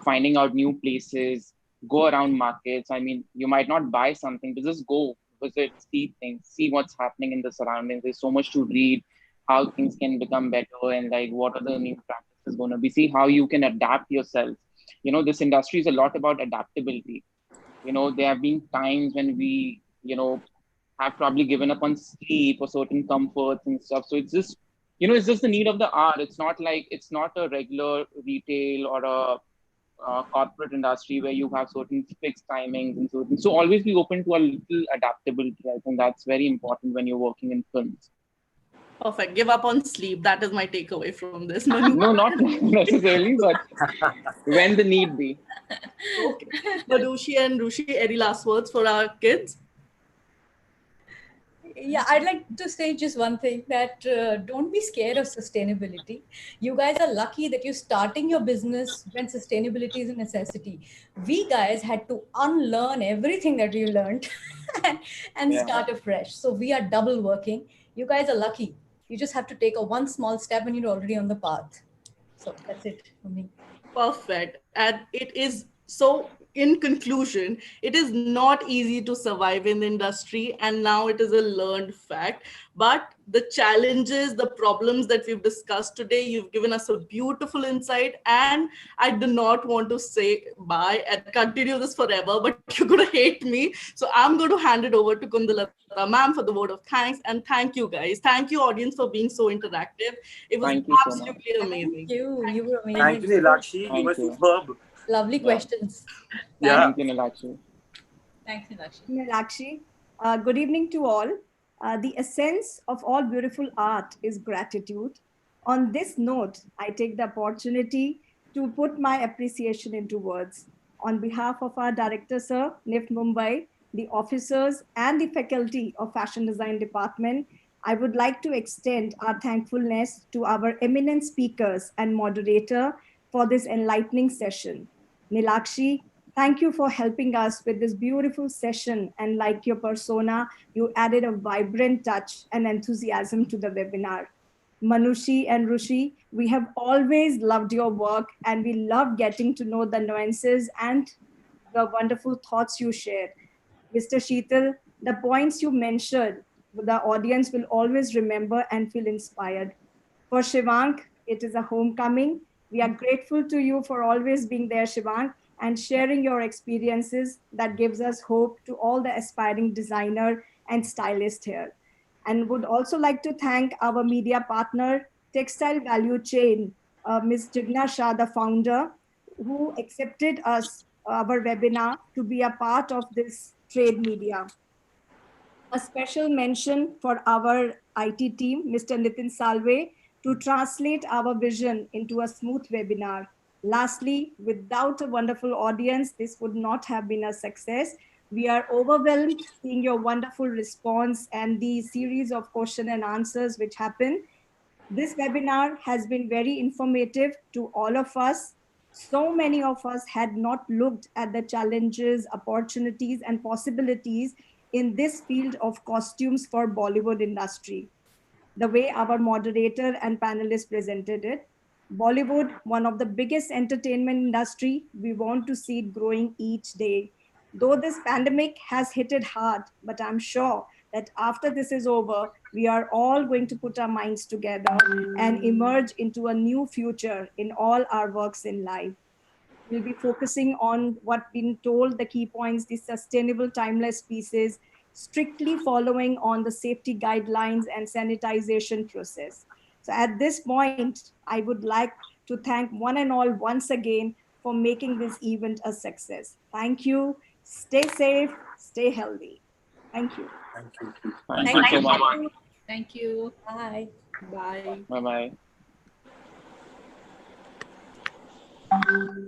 finding out new places, go around markets. I mean, you might not buy something, but just go visit, see things, see what's happening in the surroundings. There's so much to read, how things can become better, and like what are the new practices going to be. See how you can adapt yourself. This industry is a lot about adaptability. There have been times when we, have probably given up on sleep or certain comforts and stuff. So it's just the need of the hour. It's not a regular retail or a corporate industry where you have certain fixed timings and certain. So always be open to a little adaptability. I think that's very important when you're working in films. Perfect. Give up on sleep. That is my takeaway from this. Manu? No, not necessarily, but when the need be. Okay. Manushi and Rushi, any last words for our kids? Yeah, I'd like to say just one thing, that don't be scared of sustainability. You guys are lucky that you're starting your business when sustainability is a necessity. We guys had to unlearn everything that we learned and Yeah. start afresh. So we are double working. You guys are lucky. You just have to take a one small step and you're already on the path. So that's it for me. Perfect. And it is so, in conclusion, it is not easy to survive in the industry, and now it is a learned fact. But the challenges, the problems that we've discussed today, you've given us a beautiful insight. And I do not want to say bye and continue this forever, but you're going to hate me. So I'm going to hand it over to Kundalata ma'am for the word of thanks. And thank you, guys. Thank you, audience, for being so interactive. It was Thank you so much. absolutely amazing. Thank you. You were Thank you, amazing. Nilakshi. You were Thank you. superb. Lovely Yeah. questions. Yeah. Thank you, Nilakshi. Thanks, Nilakshi. Meenakshi. Good evening to all. The essence of all beautiful art is gratitude. On this note, I take the opportunity to put my appreciation into words. On behalf of our director, sir, NIFT Mumbai, the officers, and the faculty of Fashion Design Department, I would like to extend our thankfulness to our eminent speakers and moderator for this enlightening session. Nilakshi, thank you for helping us with this beautiful session. And like your persona, you added a vibrant touch and enthusiasm to the webinar. Manushi and Rushi, we have always loved your work and we love getting to know the nuances and the wonderful thoughts you shared. Mr. Sheetal, the points you mentioned, the audience will always remember and feel inspired. For Shivank, it is a homecoming. We are grateful to you for always being there, Shivank, and sharing your experiences that gives us hope to all the aspiring designer and stylist here. And would also like to thank our media partner, Textile Value Chain, Ms. Jigna Shah, the founder, who accepted us, our webinar, to be a part of this trade media. A special mention for our IT team, Mr. Nitin Salve, to translate our vision into a smooth webinar. Lastly, without a wonderful audience, this would not have been a success. We are overwhelmed seeing your wonderful response and the series of question and answers which happen. This webinar has been very informative to all of us. So many of us had not looked at the challenges, opportunities, and possibilities in this field of costumes for Bollywood industry. The way our moderator and panelists presented it. Bollywood, one of the biggest entertainment industry, we want to see it growing each day. Though this pandemic has hit it hard, but I'm sure that after this is over, we are all going to put our minds together and emerge into a new future in all our works in life. We'll be focusing on what been told, the key points, the sustainable timeless pieces, strictly following on the safety guidelines and sanitization process. So at this point, I would like to thank one and all once again for making this event a success. Thank you. Stay safe, stay healthy. Thank you. Thank you. Thank you so much. Thank you. Bye. Bye. Bye bye.